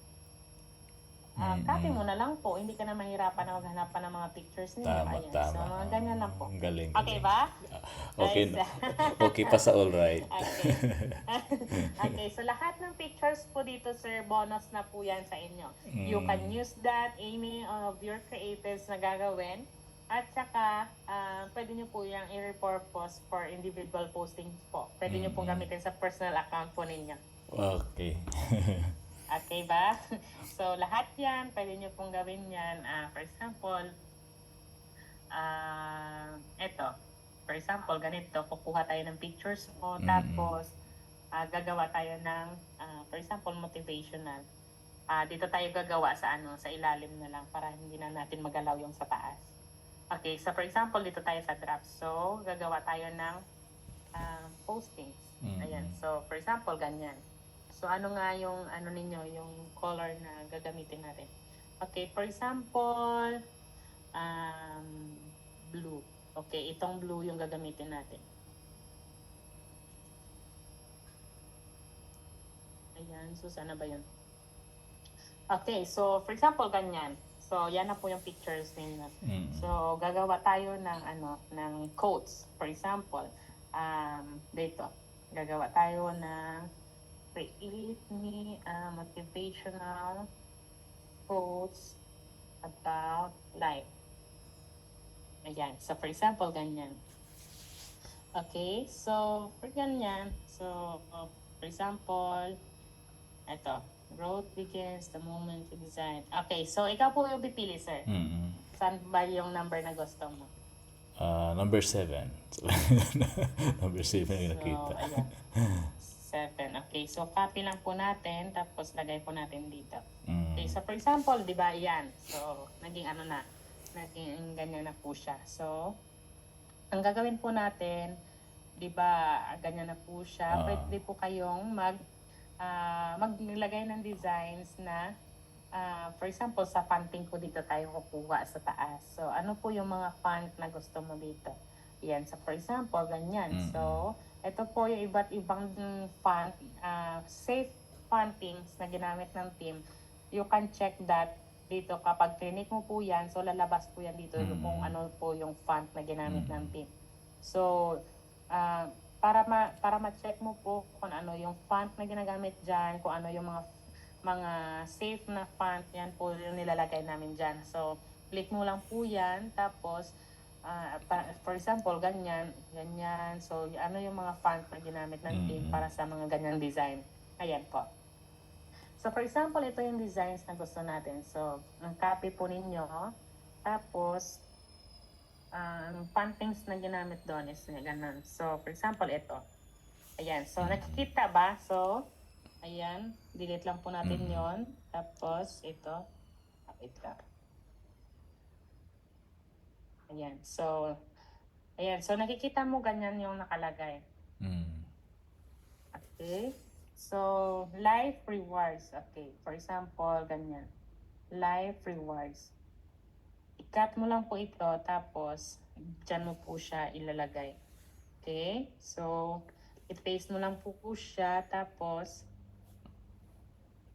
copy mo na lang po. Hindi ka na mahirapan na maghanap pa ng mga pictures ninyo. Tama. So, mga ganyan lang po. Ang galing. Okay ba? Okay, Guys, okay pa sa all right. Okay. Okay, so lahat ng pictures po dito, sir, bonus na po yan sa inyo. You can use that any of your creatives na gagawin. At saka, pwede nyo po yung i-repurpose for individual postings po. Pwede nyo po gamitin sa personal account po ninyo. Okay. Okay ba? So, lahat yan, pwede nyo pong gawin yan. For example, eto. For example, ganito, kukuha tayo ng pictures mo, tapos gagawa tayo ng, for example, motivational. Dito tayo gagawa sa sa ilalim na lang para hindi na natin magalaw yung sa taas. Okay, so for example, dito tayo sa draft. So, gagawa tayo ng postings. Ayan. So, for example, ganyan. So, ano nga yung ninyo, yung color na gagamitin natin. Okay, for example, blue. Okay, itong blue yung gagamitin natin. Ayan, so sana ba yun? Okay, so for example, ganyan. So, yan na po yung pictures ninyo. So, gagawa tayo ng ng quotes. For example, dito. Gagawa tayo ng create me motivational quotes about life. Ayan. So, for example, ganyan. Okay. So, for ganyan. So, for example, ito. Growth begins the moment you design. Okay. So, ikaw po yung pipili, sir. Saan ba yung number na gusto mo? Number 7. Number 7 yung nakita. So, ayan. 7. Okay. So, copy lang po natin. Tapos, lagay po natin dito. Okay. So, for example, di ba, yan. So, naging naging ganyan na po siya. So, ang gagawin po natin, di ba, ganyan na po siya. Pwede po kayong maglagay ng designs na, for example, sa fonting po dito tayo kukuha sa taas. So, ano po yung mga font na gusto mo dito? Yan. So, for example, ganyan. So, ito po yung iba't ibang font, safe fontings na ginamit ng team. You can check that dito. Kapag clinic mo po yan, so lalabas po yan dito kung ano po yung font na ginamit ng team. So, para ma-check mo po kung ano yung font na ginagamit dyan, kung ano yung mga safe na font, yan po yung nilalagay namin dyan. So, click mo lang po yan, tapos, for example, ganyan. So, ano yung mga font na ginamit ng team para sa mga ganyang design. Ayan po. So, for example, ito yung designs na gusto natin. So, ang copy po ninyo. Tapos, ang fontings na ginamit doon is ganun. So, for example, ito. Ayan. So, nakikita ba? So, ayan. Delete lang po natin yon. Tapos, ito. Ito. Ayan. So, ayan. So, nakikita mo ganyan yung nakalagay. Mm. Okay? So, life rewards. Okay. For example, ganyan. Life rewards. I-cut mo lang po ito, tapos, dyan mo po siya ilalagay. Okay? So, i-paste mo lang po siya, tapos,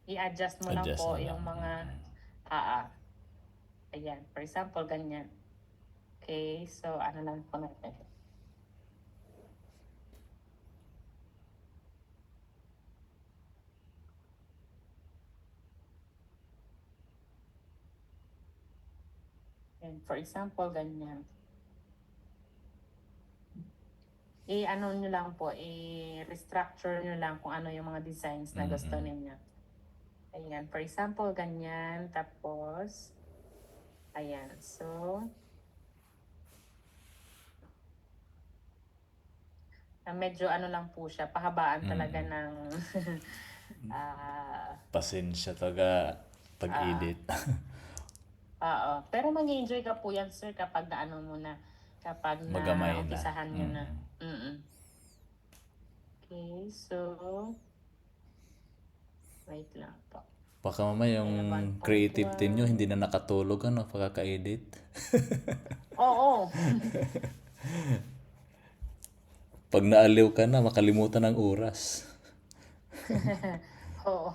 i-adjust mo lang Adjust po na lang. yung mga ayan. For example, ganyan. Okay? So, ano lang po natin. And for example, ganyan. I-ano nyo lang po, i-restructure nyo lang kung ano yung mga designs na gusto ninyo. Ayan, for example, ganyan. Tapos, ayan. So, medyo ano lang po siya, pahabaan talaga ng Pasensya taga pag-edit. oo. Pero mag-enjoy ka po yan, sir, kapag naano mo na, kapag Magamay na. na-umpisahan nyo na. Okay, so, wait lang po. Baka mamaya yung creative team nyo hindi na nakatulog pagkaka-edit. Oo. Pag naaliw ka na, makalimutan ng oras. Oo.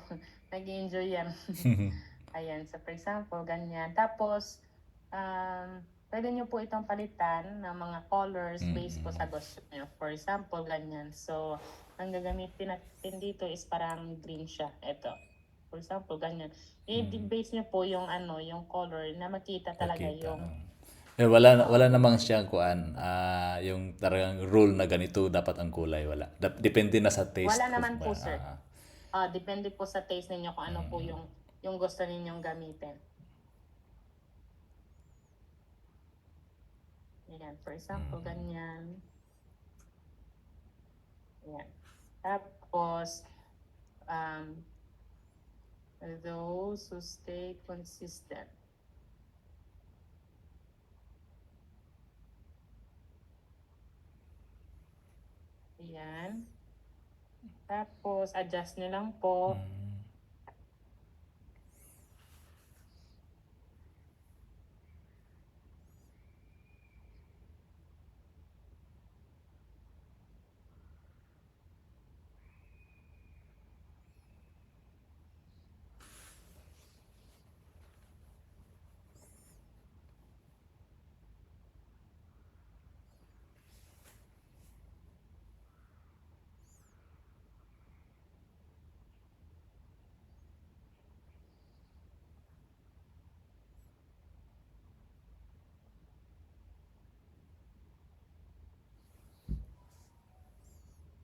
Nag-enjoy yan. Ayan, so for example, ganyan. Tapos, pwede nyo po itong palitan ng mga colors based po sa gusto nyo. For example, ganyan. So, ang gagamitin natin dito is parang green siya. Ito. For example, ganyan. I-base nyo po yung yung color na makita talaga Nakita. yung Wala namang siyang yung talagang rule na ganito dapat ang kulay. Wala. Depende na sa taste. wala ko naman ba? po, sir. Depende po sa taste ninyo kung ano po yung gusto ninyong gamitin. Ayan, for example, ganyan. Ayan. Tapos, those who stay consistent. Ayan. Tapos, adjust nyo lang po.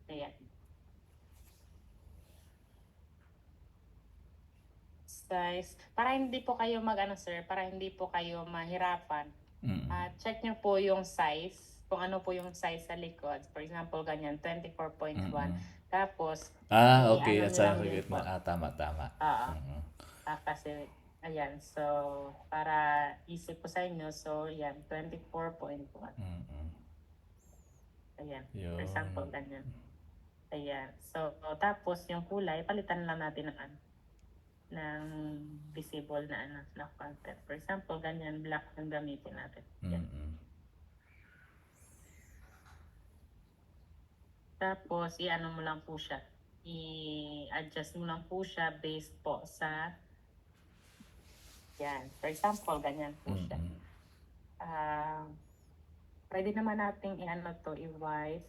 Ayan. Size. Para hindi po kayo sir, para hindi po kayo mahirapan. Check nyo po yung size, kung ano po yung size sa likod. For example, ganyan, 24.1. Tapos, Okay. i-ano At nyo sa lang din po. gitna. Tama. Kasi, ayan, so, para easy po sa inyo, so, yan, 24.1. Ayan, for example, ganyan. Ayan, so, tapos yung kulay, palitan lang natin ng visible na content. For example, ganyan, black ang gamitin natin. Yan. Tapos, i-ano mo lang po siya. I-adjust mo lang po siya based po sa yan. For example, ganyan po siya. Pwede naman nating i-white.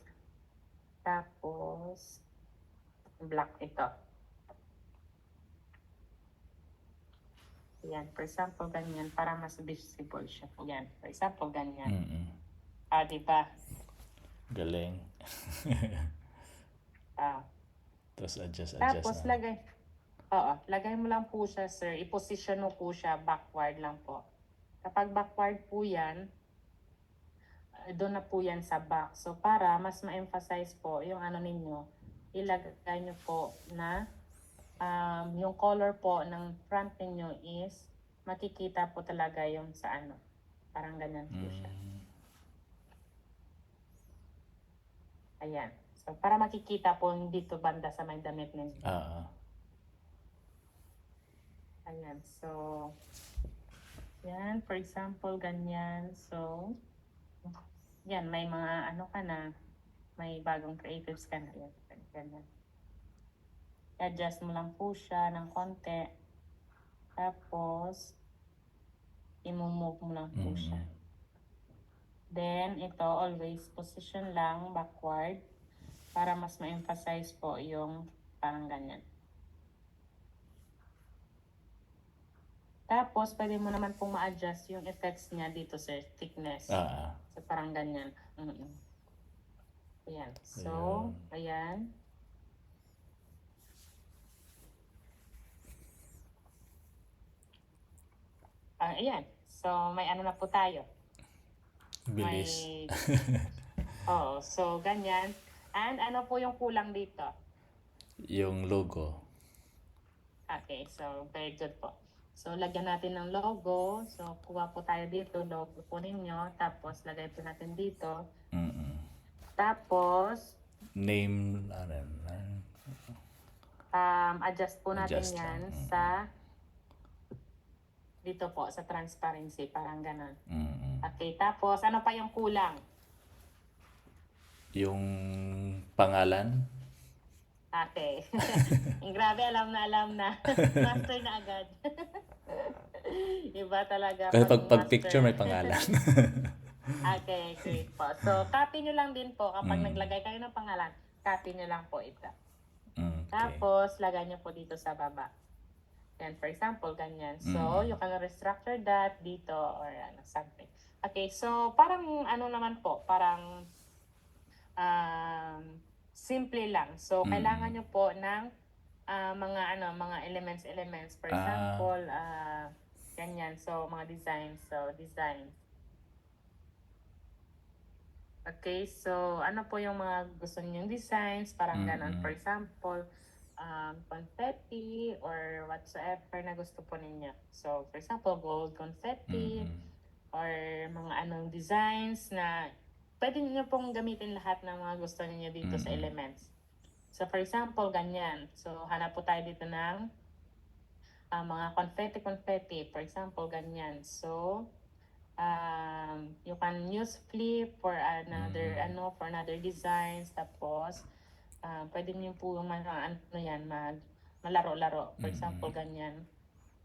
Tapos, black ito. Yan. For example, ganyan. Para mas visible siya. Yan. For example, ganyan. Diba? Galing. Tapos adjust Tapos, na. lagay mo lang po siya, sir. I-position mo po siya backward lang po. Kapag backward po yan, doon na po yan sa back. So, para mas ma-emphasize po yung ninyo, ilagay nyo po na yung color po ng front ninyo is makikita po talaga yung sa ano. Parang ganyan po siya. Ayan. So, para makikita po yung dito banda sa may damit ninyo. Ayan. So, yan. For example, ganyan. So, yan. May mga ano ka na. May bagong creatives ka na. Yan. Ganyan. Adjust mo lang po siya ng konti. Tapos, i-move mo lang po siya. Then, ito, always position lang backward para mas ma-emphasize po yung parang ganyan. Tapos, pwede mo naman pong ma-adjust yung effects niya dito sa thickness. So, parang ganyan. Ayan. So, ayan. Ayan. So, may ano na po tayo. Bilis. Oo. So, ganyan. And ano po yung kulang dito? Yung logo. Okay. So, very good po. So, lagyan natin ng logo. So, kuha po tayo dito. Logo po ninyo. Tapos, lagay po natin dito. Tapos, Name, adjust po natin Adjust yan lang. sa dito po, sa transparency. Parang ganon. Okay. Tapos, ano pa yung kulang? yung pangalan. Okay. Grabe, alam na. Master na agad. Iba talaga. Kasi pag master. picture may pangalan. Okay, great po. So, copy nyo lang din po. Kapag naglagay kayo ng pangalan, copy nyo lang po ito. Okay. Tapos, lagay nyo po dito sa baba. Yan, for example, ganyan. So, you can restructure that dito or ano, something. Okay, so, parang ano naman po, parang simple lang. So, kailangan nyo po ng mga elements. For example, ganyan. So, mga designs. So, design. Okay, so ano po yung mga gusto ninyong designs? Parang ganon. For example, confetti or whatsoever na gusto po ninyo. So, for example, gold confetti or mga anong designs na pwede niyo pong gamitin lahat ng mga gusto niyo dito sa elements. So, for example, ganyan. So, hanap po tayo dito ng mga confetti. For example, ganyan. So, you can use flip for another designs. Tapos, pwede niyo po malaro-laro. For example, ganyan.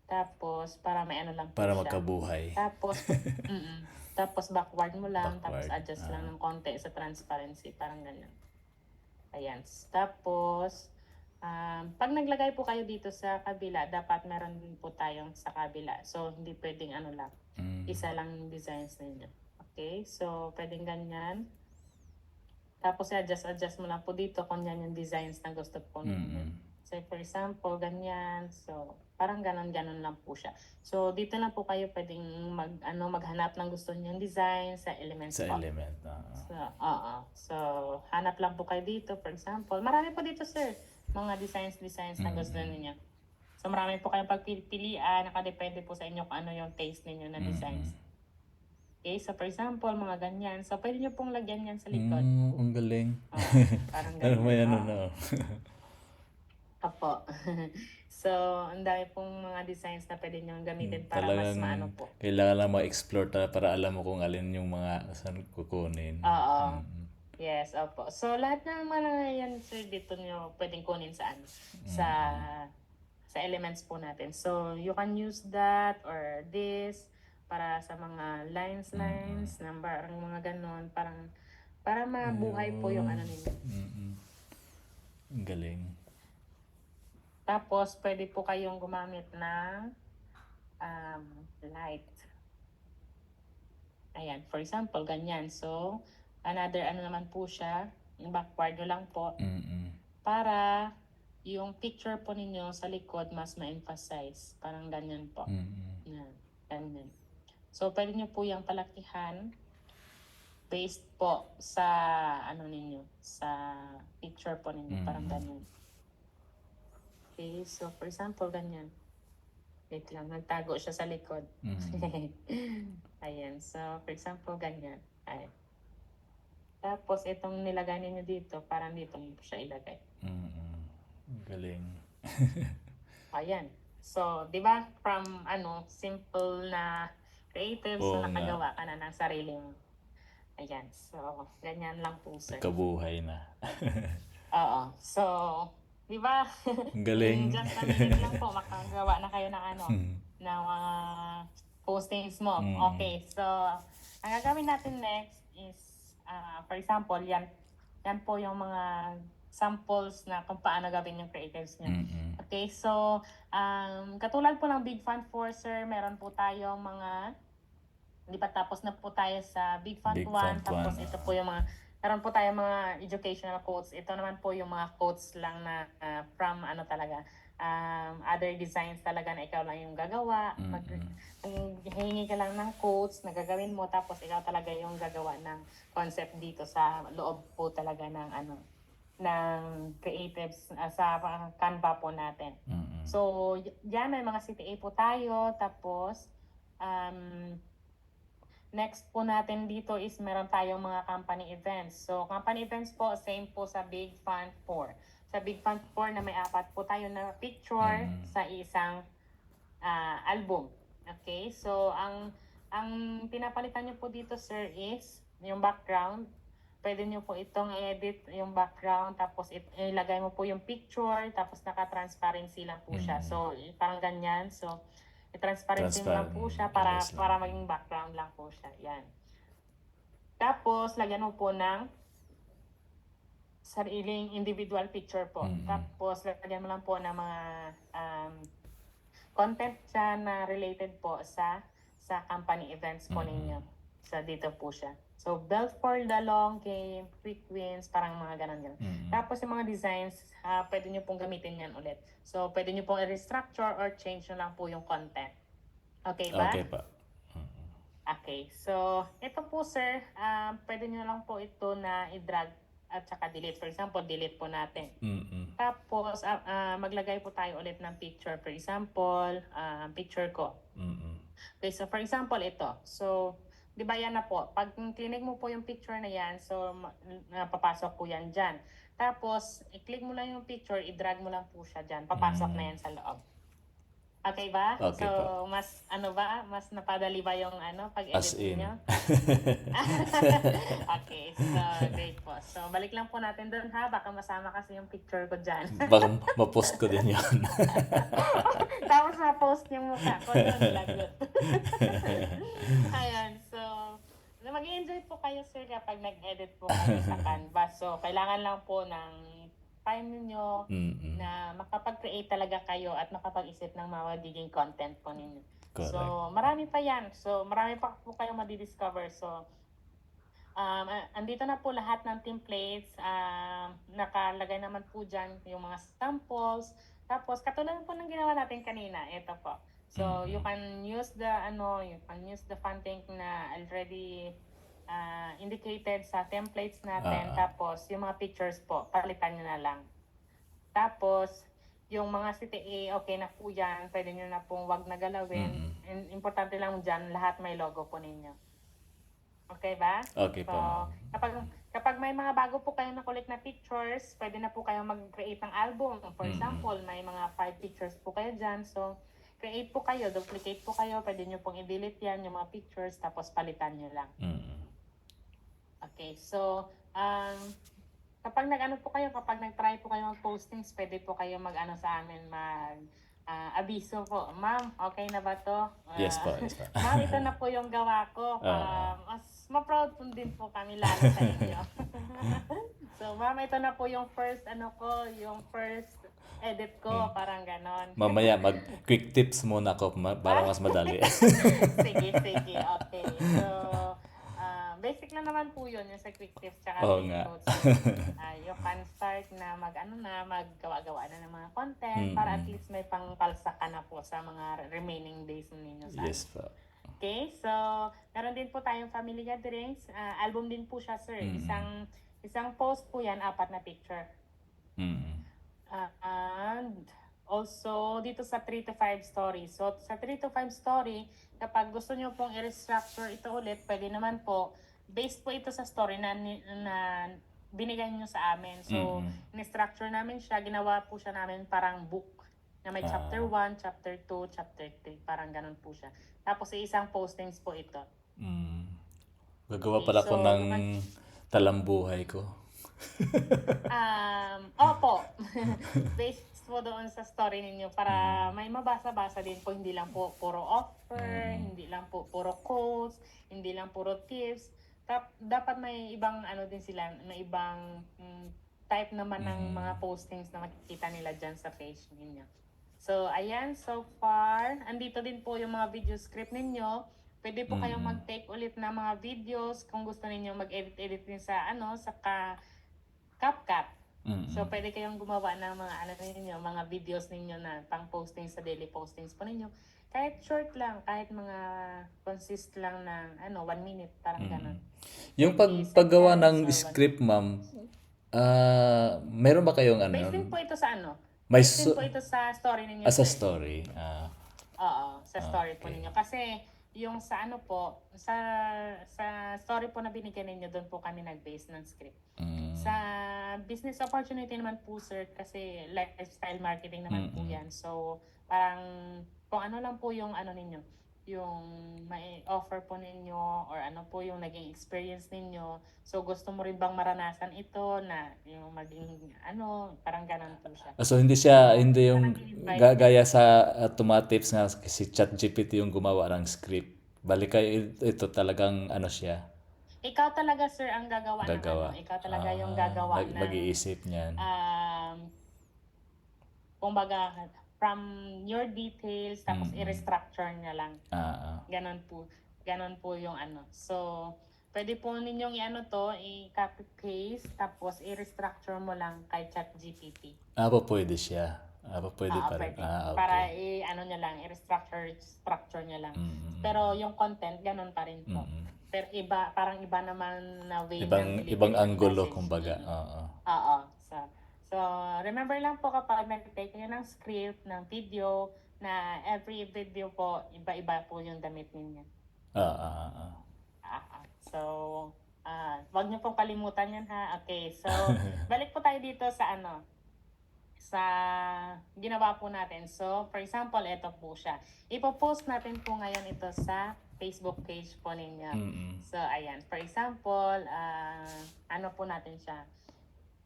Tapos, para may ano lang po Para siya. magkabuhay. Tapos backward mo lang, tapos Backward, adjust lang ng konti sa transparency, parang ganyan. Ayan. Tapos, pag naglagay po kayo dito sa kabila, dapat meron din po tayong sa kabila. So, hindi pwedeng ano lang. Isa lang yung designs ninyo. Okay? So, pwedeng ganyan. Tapos, adjust mo lang po dito kung yan yung designs na gusto po ninyo. So, for example, ganyan. So, parang ganon lang po siya. So, dito lang po kayo pwedeng maghanap ng gusto niyo design sa elements Sa po. element. So, hanap lang po kayo dito. For example, marami po dito, sir. Mga designs na gusto niyo. So, marami po kayong pagpipilian. Nakadepende po sa inyo kung ano yung taste ninyo na designs. Okay, so for example, mga ganyan. So, pwede nyo pong lagyan yan sa likod. Ang galing. Parang Pero ganyan. may ano na. Apo. So, ang dami pong mga designs na pwede nyo gamitin para mas maano po. Kailangan lang ma-explore para alam mo kung alin yung mga saan kukunin. Oo. Yes, opo. So, lahat ng mga yan, sir, dito nyo pwedeng kunin saan? Sa elements po natin. So, you can use that or this para sa mga lines, parang mga ganon. Para mabuhay po yung ano ninyo. Ang galing. Tapos, pwede po kayong gumamit ng light. Ayan, for example, ganyan. So, another naman po siya, yung backward nyo lang po, para yung picture po ninyo sa likod mas ma-emphasize. Parang ganyan po. Yan, ganyan. So, pwede nyo po yung palakihan based po sa ninyo, sa picture po ninyo. Parang ganyan. Okay, so for example, ganyan. Wait lang, nagtago siya sa likod. Mm. Ayan. So, for example, ganyan. Ayan. Tapos, itong nilagay ninyo dito, parang dito mo siya ilagay. Mm. Galing. Ayan. So, di ba, from simple na creative, so Oo nga. nakagawa ka na ng sariling. Ayan. So, ganyan lang po, sir. Kabuhay na. Oo. So, di ba? Ang galing. In just a minute lang po, makagawa na kayo ng ng mga postings mo. Mm. Okay. So, ang gagawin natin next is, for example, yan po yung mga samples na kung paano gawin yung creatives nyo. Mm. Okay, so, katulad po ng Big Font 4, sir, meron po tayong mga, hindi pa tapos na po tayo sa Big Font Big 1, Font tapos 1, ito po yung mga, meron po tayong mga educational quotes. Ito naman po yung mga quotes lang na from talaga, other designs talaga na ikaw lang yung gagawa. Hihingi ka lang ng quotes na gagawin mo, tapos ikaw talaga yung gagawa ng concept dito sa loob po talaga ng ng creatives sa Canva po natin. Mm. So, yan may mga CTA po tayo. Tapos, next po natin dito is meron tayong mga company events. So, company events po, same po sa Big Font 4. Sa Big Font 4 na may 4 po tayo na picture sa isang album. Okay? So, ang pinapalitan nyo po dito, sir, is yung background. Pwede nyo po itong edit yung background, tapos ilagay mo po yung picture, tapos naka-transparency lang po siya. So, parang ganyan. So, i-transparency mo lang po siya para maging background lang po siya. Yan. Tapos, lagyan mo po ng sariling individual picture po. Tapos, lagyan mo lang po ng mga content siya na related po sa company events po ninyo. So, dito po siya. So, built for the long game, quick wins, parang mga ganun. Tapos, yung mga designs, pwede nyo pong gamitin yan ulit. So, pwede nyo pong i-restructure or change nyo lang po yung content. Okay ba? Okay pa. Okay. So, ito po, sir, pwede nyo lang po ito na i-drag at saka delete. For example, delete po natin. Tapos, maglagay po tayo ulit ng picture. For example, picture ko. Okay, so for example, ito. So, di ba yan na po? Pag click mo po yung picture na yan, so papasok po yan dyan. Tapos, i-click mo lang yung picture, i-drag mo lang po siya dyan. Papasok na yan sa loob. Okay ba? Okay so, po. mas mas napadali ba yung As pag-edit in. niyo? Okay, so great po. So, balik lang po natin doon ha. Baka masama kasi yung picture ko dyan. Baka ma-post ko din yan. Tapos ma-post yung mukha ko doon. Lagot. Ayan, so mag-enjoy po kayo, sir, kapag nag-edit po kayo sa Canva. So, kailangan lang po ng time ninyo na makapag-create talaga kayo at makapag-isip ng mga magiging content po ninyo. Correct. So, marami pa yan. So, marami pa po kayong madidiscover. So, andito na po lahat ng templates. Nakalagay naman po dyan yung mga samples. Tapos, katulad po ng ginawa natin kanina. Ito po. So, you can use the fonting na already indicated sa templates natin. Tapos, yung mga pictures po, palitan nyo na lang. Tapos, yung mga CTA, okay na po yan. Pwede nyo na pong wag na galawin. Importante lang dyan, lahat may logo po ninyo. Okay ba? Okay so, po. kapag may mga bago po kayong nakulit na pictures, pwede na po kayong mag-create ng album. For example, may mga 5 pictures po kayo dyan. So, create po kayo, duplicate po kayo. Pwede nyo pong i-delete yan, yung mga pictures, tapos palitan nyo lang. Okay, so, kapag nag-try po kayo mag-postings, pwede po kayo mag-ano sa amin, abiso po. Ma'am, okay na ba to? Yes po. Ma'am, ito na po yung gawa ko. Mas ma-proud po din po kami lalo sa inyo. So, ma'am, ito na po yung first edit ko, parang ganon. Mamaya mag-quick tips muna ko para mas madali. Sige, okay. So, basic lang naman po yun, yung sa quick tips tsaka notes. You can start na maggawa-gawa na ng mga content para at least may pangkalsa ka na po sa mga remaining days ninyo. Yes po. Okay, so meron din po tayong family gatherings. Album din po siya, sir. Isang post po yan, 4 na picture. And also dito sa 3 to 5 story. So sa 3 to 5 story, kapag gusto nyo pong i-restructure ito ulit, pwede naman po. Based po ito sa story na binigay nyo sa amin. So, in-structure namin siya, ginawa po siya namin parang book na may chapter 1, chapter 2, chapter 3. Parang ganun po siya. Tapos isang postings po ito. Gagawa Okay, pala ko so, ng talambuhay ko. Opo. Based po doon sa story ninyo para may mabasa-basa din po. Hindi lang po puro offer, hindi lang po puro quotes, hindi lang puro tips. Dapat may ibang ano din sila, may ibang type naman ng mga postings na makikita nila dyan sa page ninyo. So, ayan, so far, andito din po yung mga video script ninyo. Pwede po kayong mag-take ulit ng mga videos kung gusto ninyo mag-edit din sa CapCut. So, pwede kayong gumawa ng mga mga videos ninyo na pang-posting sa daily postings po ninyo. Kahit short lang, kahit mga consist lang ng 1 minute, parang ganun. Yung 30 paggawa seconds ng or script, ma'am, meron ba kayong Based din po ito sa May Based din po ito sa story ninyo. as a sir. story? Oo, sa story po ninyo. Kasi yung sa sa story po na binigyan ninyo, doon po kami nag-base ng script. Sa business opportunity naman po, sir, kasi lifestyle marketing naman po yan. So, parang kung ano lang po yung ninyo, yung may offer po ninyo or ano po yung naging experience ninyo. So, gusto mo rin bang maranasan ito na yung maging parang ganun po siya. So hindi yung gaya sa Tomatips nga si ChatGPT yung gumawa ng script. Balik kayo ito talagang siya. Ikaw talaga, sir, ang gagawa ng ikaw talaga yung gagawa ng mag-iisip niyan. Kumbaga, from your details, tapos i-restructure niya lang. Ganon po yung So, pwede po ninyong i-copy-paste, tapos i-restructure mo lang kay ChatGPT. Pwede siya. Pwede pa rin. Pwede. Okay. Para niya lang, i-structure niya lang. Pero yung content, ganon pa rin po. Pero parang iba naman na way ng Ibang delivery ng angulo, message. kumbaga. Oo. So, remember lang po kapag nag-take kayo ng script, ng video, na every video po, iba-iba po yung damit ninyo. So, wag niyo pong kalimutan yan, ha? Okay, so, balik po tayo dito sa sa ginawa po natin. So, for example, ito po siya. Ipo-post natin po ngayon ito sa Facebook page po ninyo. So, ayan. For example, po natin siya.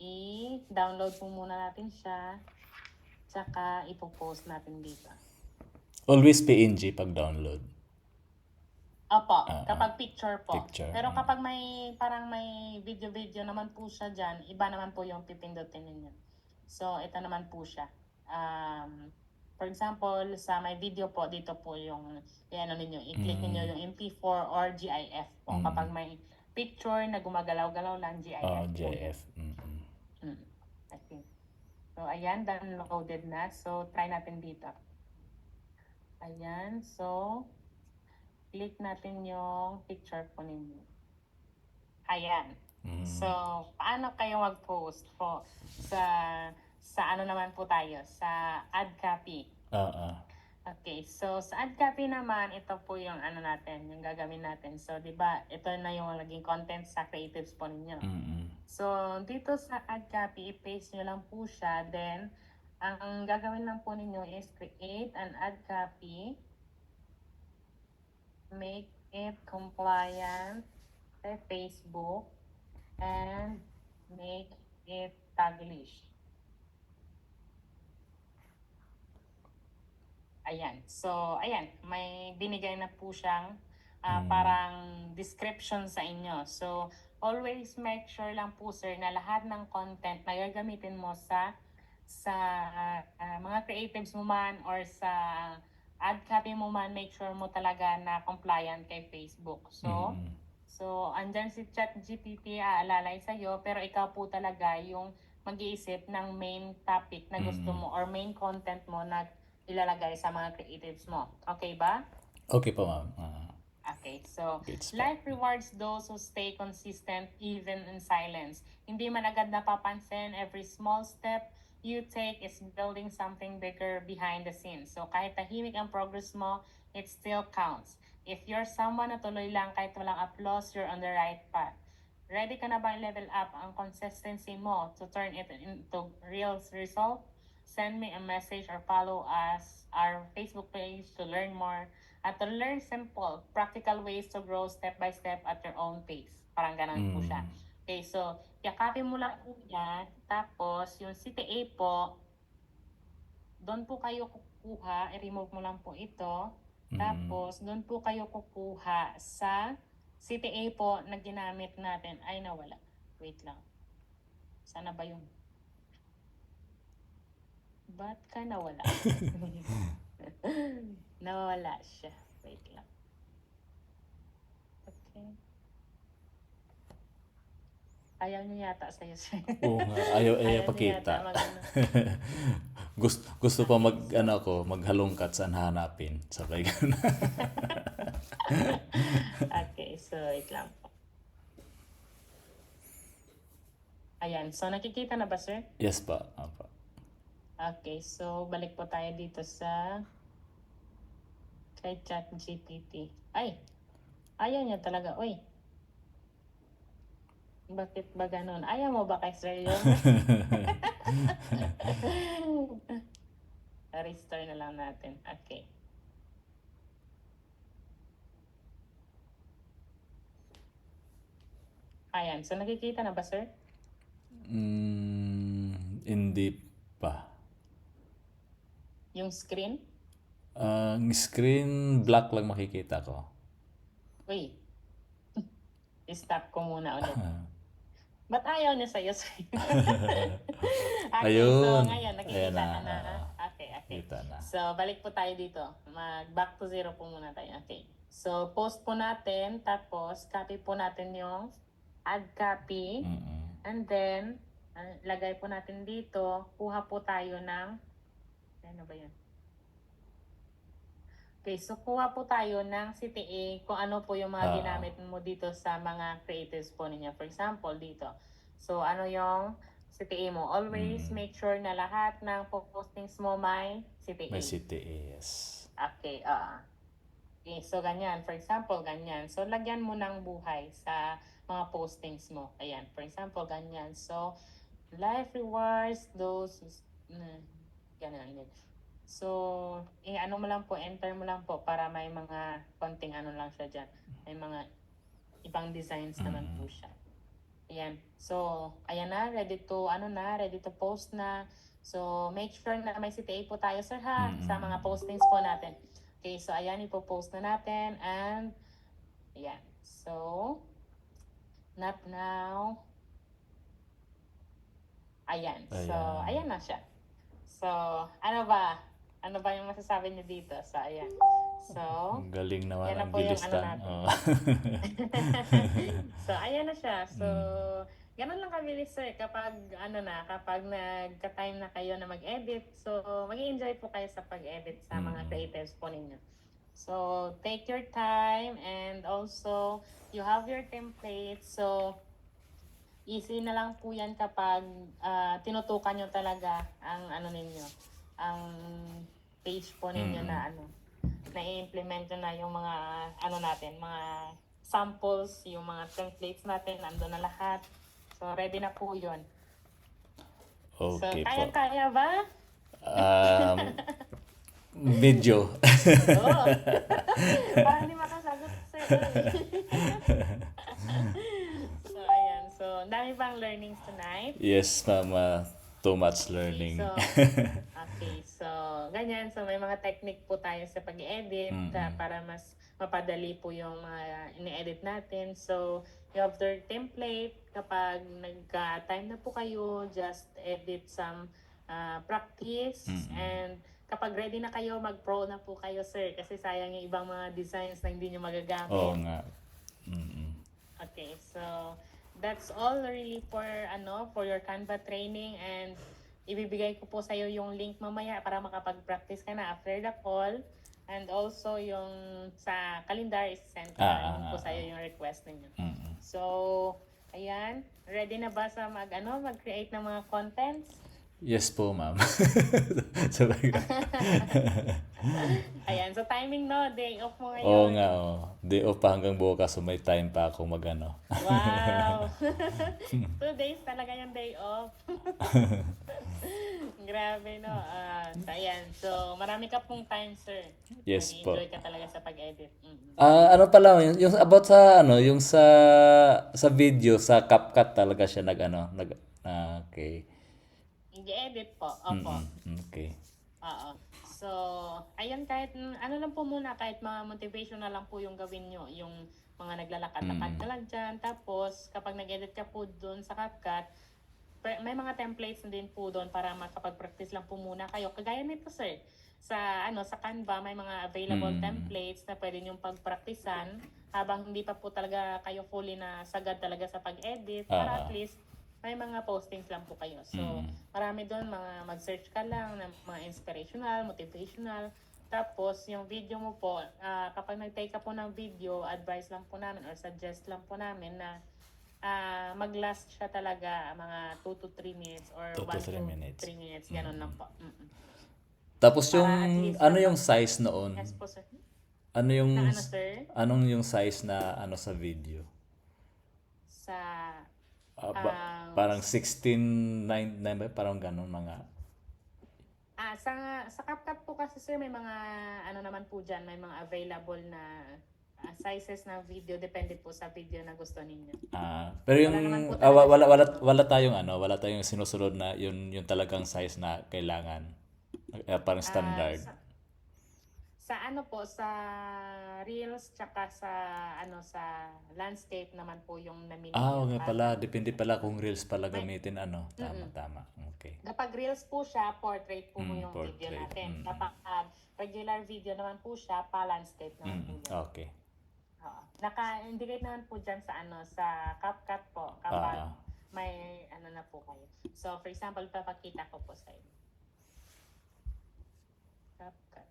I-download po muna natin siya. Tsaka, ipo-post natin dito. Always PNG pag download. Opo, kapag picture po. Picture, Pero kapag parang may video naman po siya dyan, iba naman po yung pipindutin ninyo. So, ito naman po siya. For example, sa my video po, dito po yung, i-click ninyo yung MP4 or GIF po. Kapag may picture na gumagalaw-galaw lang, GIF. GIF. Okay. So, ayan, downloaded na. So, try natin dito. Ayan, so, click natin yung picture po ninyo. Ayan. So, paano kayo mag-post po sa naman po tayo? Sa ad copy. Okay, so sa ad copy naman, ito po yung natin, yung gagawin natin. So, di ba, ito na yung naging content sa creatives po ninyo. So, dito sa ad copy, i-paste nyo lang po siya. Then, ang gagawin lang po ninyo is create an ad copy, make it compliant sa Facebook, and make it Taglish. Ayan. So, ayan. May binigay na po siyang parang description sa inyo. So, always make sure lang po, sir, na lahat ng content na gagamitin mo sa mga creatives mo man or sa ad copy mo man, make sure mo talaga na compliant kay Facebook. So, andyan si ChatGPT aalalay sa'yo, pero ikaw po talaga yung mag-iisip ng main topic na gusto mo or main content mo na ilalagay sa mga creatives mo. Okay ba? Okay po, ma'am. Okay, so It's life rewards those who stay consistent even in silence. Hindi man agad napapansin every small step you take is building something bigger behind the scenes. So kahit tahimik ang progress mo, it still counts. If you're someone na tuloy lang kahit walang applause, you're on the right path. Ready ka na bang level up ang consistency mo to turn it into real result? Send me a message or follow us, our Facebook page to learn more at to learn simple, practical ways to grow step by step at your own pace. Parang ganun po siya. Okay, so yakapin mo lang po yan. Tapos yung CTA po, doon po kayo kukuha, i-remove mo lang po ito. Tapos doon po kayo kukuha sa CTA po na ginamit natin. Ay, nawala. Wait lang. Sana ba yun? Ba't ka nawala? Nawala siya. Wait lang. Okay. Ayaw niya yata sa'yo, sir. Oo nga, ayaw niya pakita. yata mag-ano. Gusto pa maghalongkat saan hanapin. Sabay ganun. Okay, so wait lang po. Ayan, so nakikita na ba, sir? Yes pa. Apa. Okay, so balik po tayo dito sa kay ChatGPT. Ay, ayaw niya talaga. Uy, bakit ba ganun? Ayaw mo ba kay sir yun? Restore na lang natin. Okay. Ayan, so nakikita na ba, sir? Hindi pa. Yung screen? Ang screen black lang makikita ko. Uy, stop ko muna ulit. Ba't ayaw niya sa'yo, sir? Okay, so Ayun. ngayon, nakikita Ayan na. ka na. Okay. Kita na. So, balik po tayo dito. Back to zero po muna tayo. Okay. So, post po natin, tapos copy po natin yung add copy. And then, lagay po natin dito, kuha po tayo ng, ano ba yan? Okay, so kuha po tayo ng CTA kung ano po yung mga ginamit mo dito sa mga creatives po ninyo. For example, dito. So, ano yung CTA mo? Always make sure na lahat ng postings mo may CTA. May CTS. Okay, okay, so ganyan. For example, ganyan. So, lagyan mo ng buhay sa mga postings mo. Ayan, for example, ganyan. So, life rewards those, ganyan. So, ano mo lang po, enter mo lang po para may mga konting ano lang siya dyan. May mga ibang designs naman po siya. Ayan. So, ayan na, ready to post na. So, make sure na may CTA po tayo, sir, ha, sa mga postings po natin. Okay, so ayan, ipo-post na natin and ayan. So, not now. Ayan. So, ayan na siya. So, ano ba? Ano ba yung masasabi niyo dito? So, ayan. So, Ang galing naman yan na ang po yung bilis ano lang. natin. Oo. So, ayan na siya. So, ganun lang kabilis, sir. Kapag nagka-time na kayo na mag-edit, so, mag-enjoy po kayo sa pag-edit sa mga creatives po ninyo. So, take your time and also, you have your template. So, easy na lang po yan kapag tinutukan nyo talaga ang ano ninyo, ang page po ninyo na na-implement nyo na yung mga natin, mga samples, yung mga templates natin, nandun na lahat. So, ready na po yun. So, Okay po. kaya-kaya ba? Video. Oo. Parang hindi makasagot, sir. So, ayan. So, ang dami pang learnings tonight. Yes, mama. Too much learning. Okay, so ganyan. So may mga technique po tayo sa pag-edit para mas mapadali po yung mga ini-edit natin. So you have the template. Kapag nagka-time na po kayo, just edit some practice. And kapag ready na kayo, mag-pro na po kayo, sir. Kasi sayang yung ibang mga designs na hindi nyo magagamit. Oo nga. Okay, so that's all really for your Canva training, and ibibigay ko po sa iyo yung link mamaya para makapag-practice ka na after the call, and also yung sa calendar is sent ko po sa iyo yung request ninyo. So, ayan, ready na ba sa mag-create ng mga contents? Yes po, ma'am. Sabay ka. Ayan, so timing no, day off mo Oo ngayon. nga, oh. Day off pa hanggang bukas, so may time pa ako magano. Wow! 2 days talaga yung day off. Grabe, no? So, ayan. So, marami ka pong time, sir. Yes po. Nag-enjoy ka talaga sa pag-edit. Ano pala, yung about sa ano, yung sa video, sa CapCut talaga siya okay. Nag-edit po. Opo. Okay. Oo. So, ayan, kahit ano lang po muna, kahit mga motivational lang po yung gawin nyo. Yung mga naglalakad-lakad ka lang dyan. Tapos, kapag nag-edit ka po dun sa CapCut, may mga templates na din po doon para makapag-practice lang po muna kayo. Kagaya nito, sir. Sa Canva, may mga available templates na pwede niyong pagpraktisan habang hindi pa po talaga kayo fully na sagad talaga sa pag-edit para at least may mga postings lang po kayo. So, marami doon, mag-search ka lang ng mga inspirational, motivational. Tapos, yung video mo po, kapag nag-take ka po ng video, advice lang po namin or suggest lang po namin na mag-last siya talaga mga 2 to 3 minutes or 2 1 to to 3 minutes. 3 minutes. Ganun lang po. Tapos yung, Para at least ano naman- yung size noon? Yes po, sir. Ano yung, Na ano, sir? anong yung size na ano sa video? Sa, Parang 16:9 ba? Parang ganun mga. sa CapCut po kasi, sir, may mga, ano naman po dyan, may mga available na sizes ng video. Depende po sa video na gusto ninyo. Pero yung, Wala naman po talaga wala tayong sinusunod na yung talagang size na kailangan. Parang standard. Sa ano po, sa Reels, tsaka sa landscape naman po yung namili. Oo nga pala. Depende pala kung reels pala gamitin. Tama. Okay. Kapag Reels po siya, portrait po yung portrait. video natin. Kapag regular video naman po siya, pa-landscape naman po yun. Okay. Naka-indicate naman po dyan sa CapCut po kapag may ano na po kayo. So, for example, papakita ko po sa inyo. CapCut.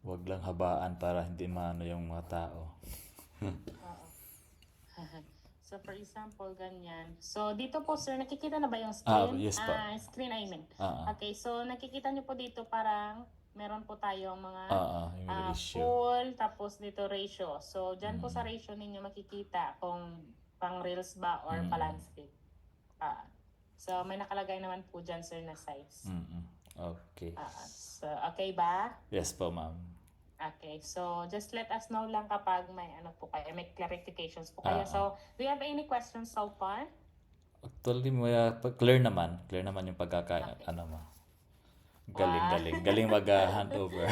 Wag lang habaan para hindi maano yung mga tao. So, for example, ganyan. So, dito po, sir, nakikita na ba yung screen? Yes po. Screen, I mean. Ah. Okay, so, nakikita nyo po dito parang meron po tayong mga Yung ratio. full, tapos dito ratio. So, dyan po sa ratio ninyo makikita kung pang reels ba or pa landscape. So, may nakalagay naman po dyan, sir, na size. Okay. So, okay ba? Yes po, ma'am. Okay, so just let us know lang kapag may ano po kayo, may clarifications po kayo. So, do you have any questions so far? Actually, clear naman yung ano mo. Galing mag-handover.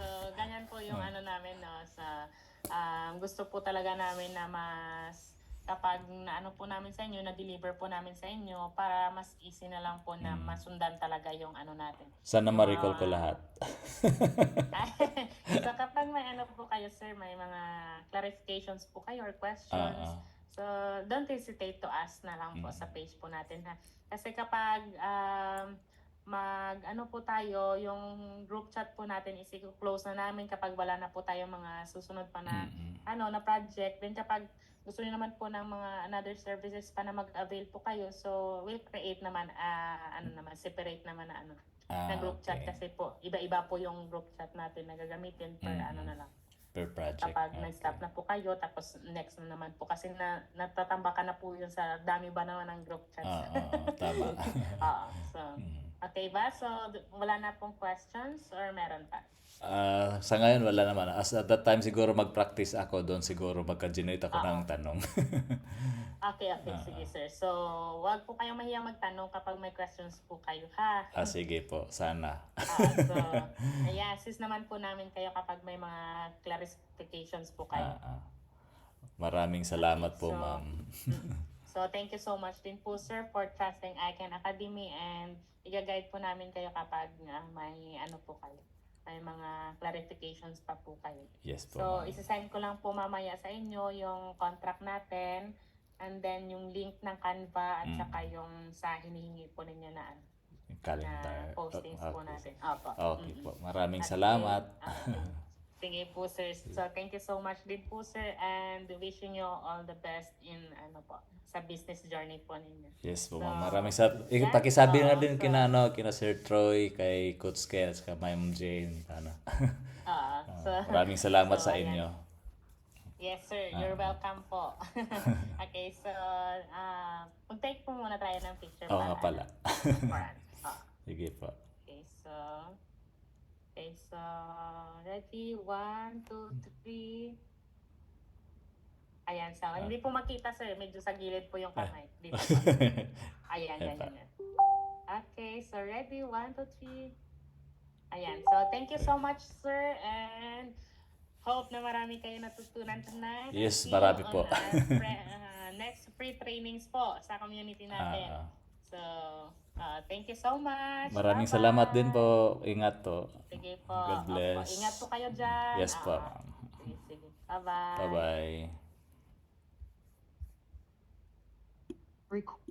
So, ganyan po yung ano namin, no, gusto po talaga namin na mas kapag naano po namin sa inyo, na-deliver po namin sa inyo para mas easy na lang po na masundan talaga yung ano natin. Sana ma-recall ko lahat. So kapag may ano po kayo, sir, may mga clarifications po kayo or questions, so don't hesitate to ask na lang po sa page po natin, ha. Kasi kapag ano po tayo, yung group chat po natin is i-close na namin kapag wala na po tayo mga susunod pa na na project. Then kapag gusto niyo naman po ng mga another services pa na mag-avail po kayo, so we'll create naman separate naman na group chat, kasi po iba-iba po yung group chat natin na gagamitin per na lang. Per project. Kapag nag-stop na po kayo, tapos next na naman po kasi natatambakan na po yun sa dami ba naman ng group chat. Tama. So, okay ba? So, wala na pong questions or meron pa? Sa ngayon wala naman. As at that time siguro mag-practice ako doon, siguro magka-generate ako ng tanong. Okay, sige, sir. So, wag po kayong mahiyang magtanong kapag may questions po kayo, ha? Sige po, sana. So, assist naman po namin kayo kapag may mga clarifications po kayo. Maraming salamat po, ma'am. So, thank you so much din po, sir, for trusting Icon Academy, and i-guide po namin kayo kapag may ano po kayo. May mga clarifications pa po kayo. Yes po, So, ma'am. isa-send ko lang po mamaya sa inyo yung contract natin, and then yung link ng Canva at saka yung sa hinihingi po ninyo na Yung calendar. na postings po Okay. natin. Opo. Okay po. Maraming At salamat. sige po sir. So thank you so much din po sir and wishing you all the best in sa business journey po ninyo. Yes po, So, ma'am. Maraming yes, pakisabi na oo, din so- kina Sir Troy, kay Coach Ken, at kay Ma'am Jane. So, Maraming salamat so, sa ayan. inyo. Yes sir, you're welcome po. Okay, so mag-take po muna tayo ng picture Oo nga pala. Sige po. Okay, so ready? 1, 2, 3. Ayan, so hindi po makita sir, medyo sa gilid po yung kamay. Dito po. Ayan, yan. Okay, so ready? 1, 2, 3. Ayan, so thank you so much sir and hope na marami kayo natutunan tonight. Yes, See you marami po. on our next free trainings po sa community natin. So, thank you so much. Maraming Bye-bye. salamat din po. Ingat po. Sige po. God bless. Opo, ingat po kayo dyan. Yes po. Sige. Bye-bye. Bye-bye. Record.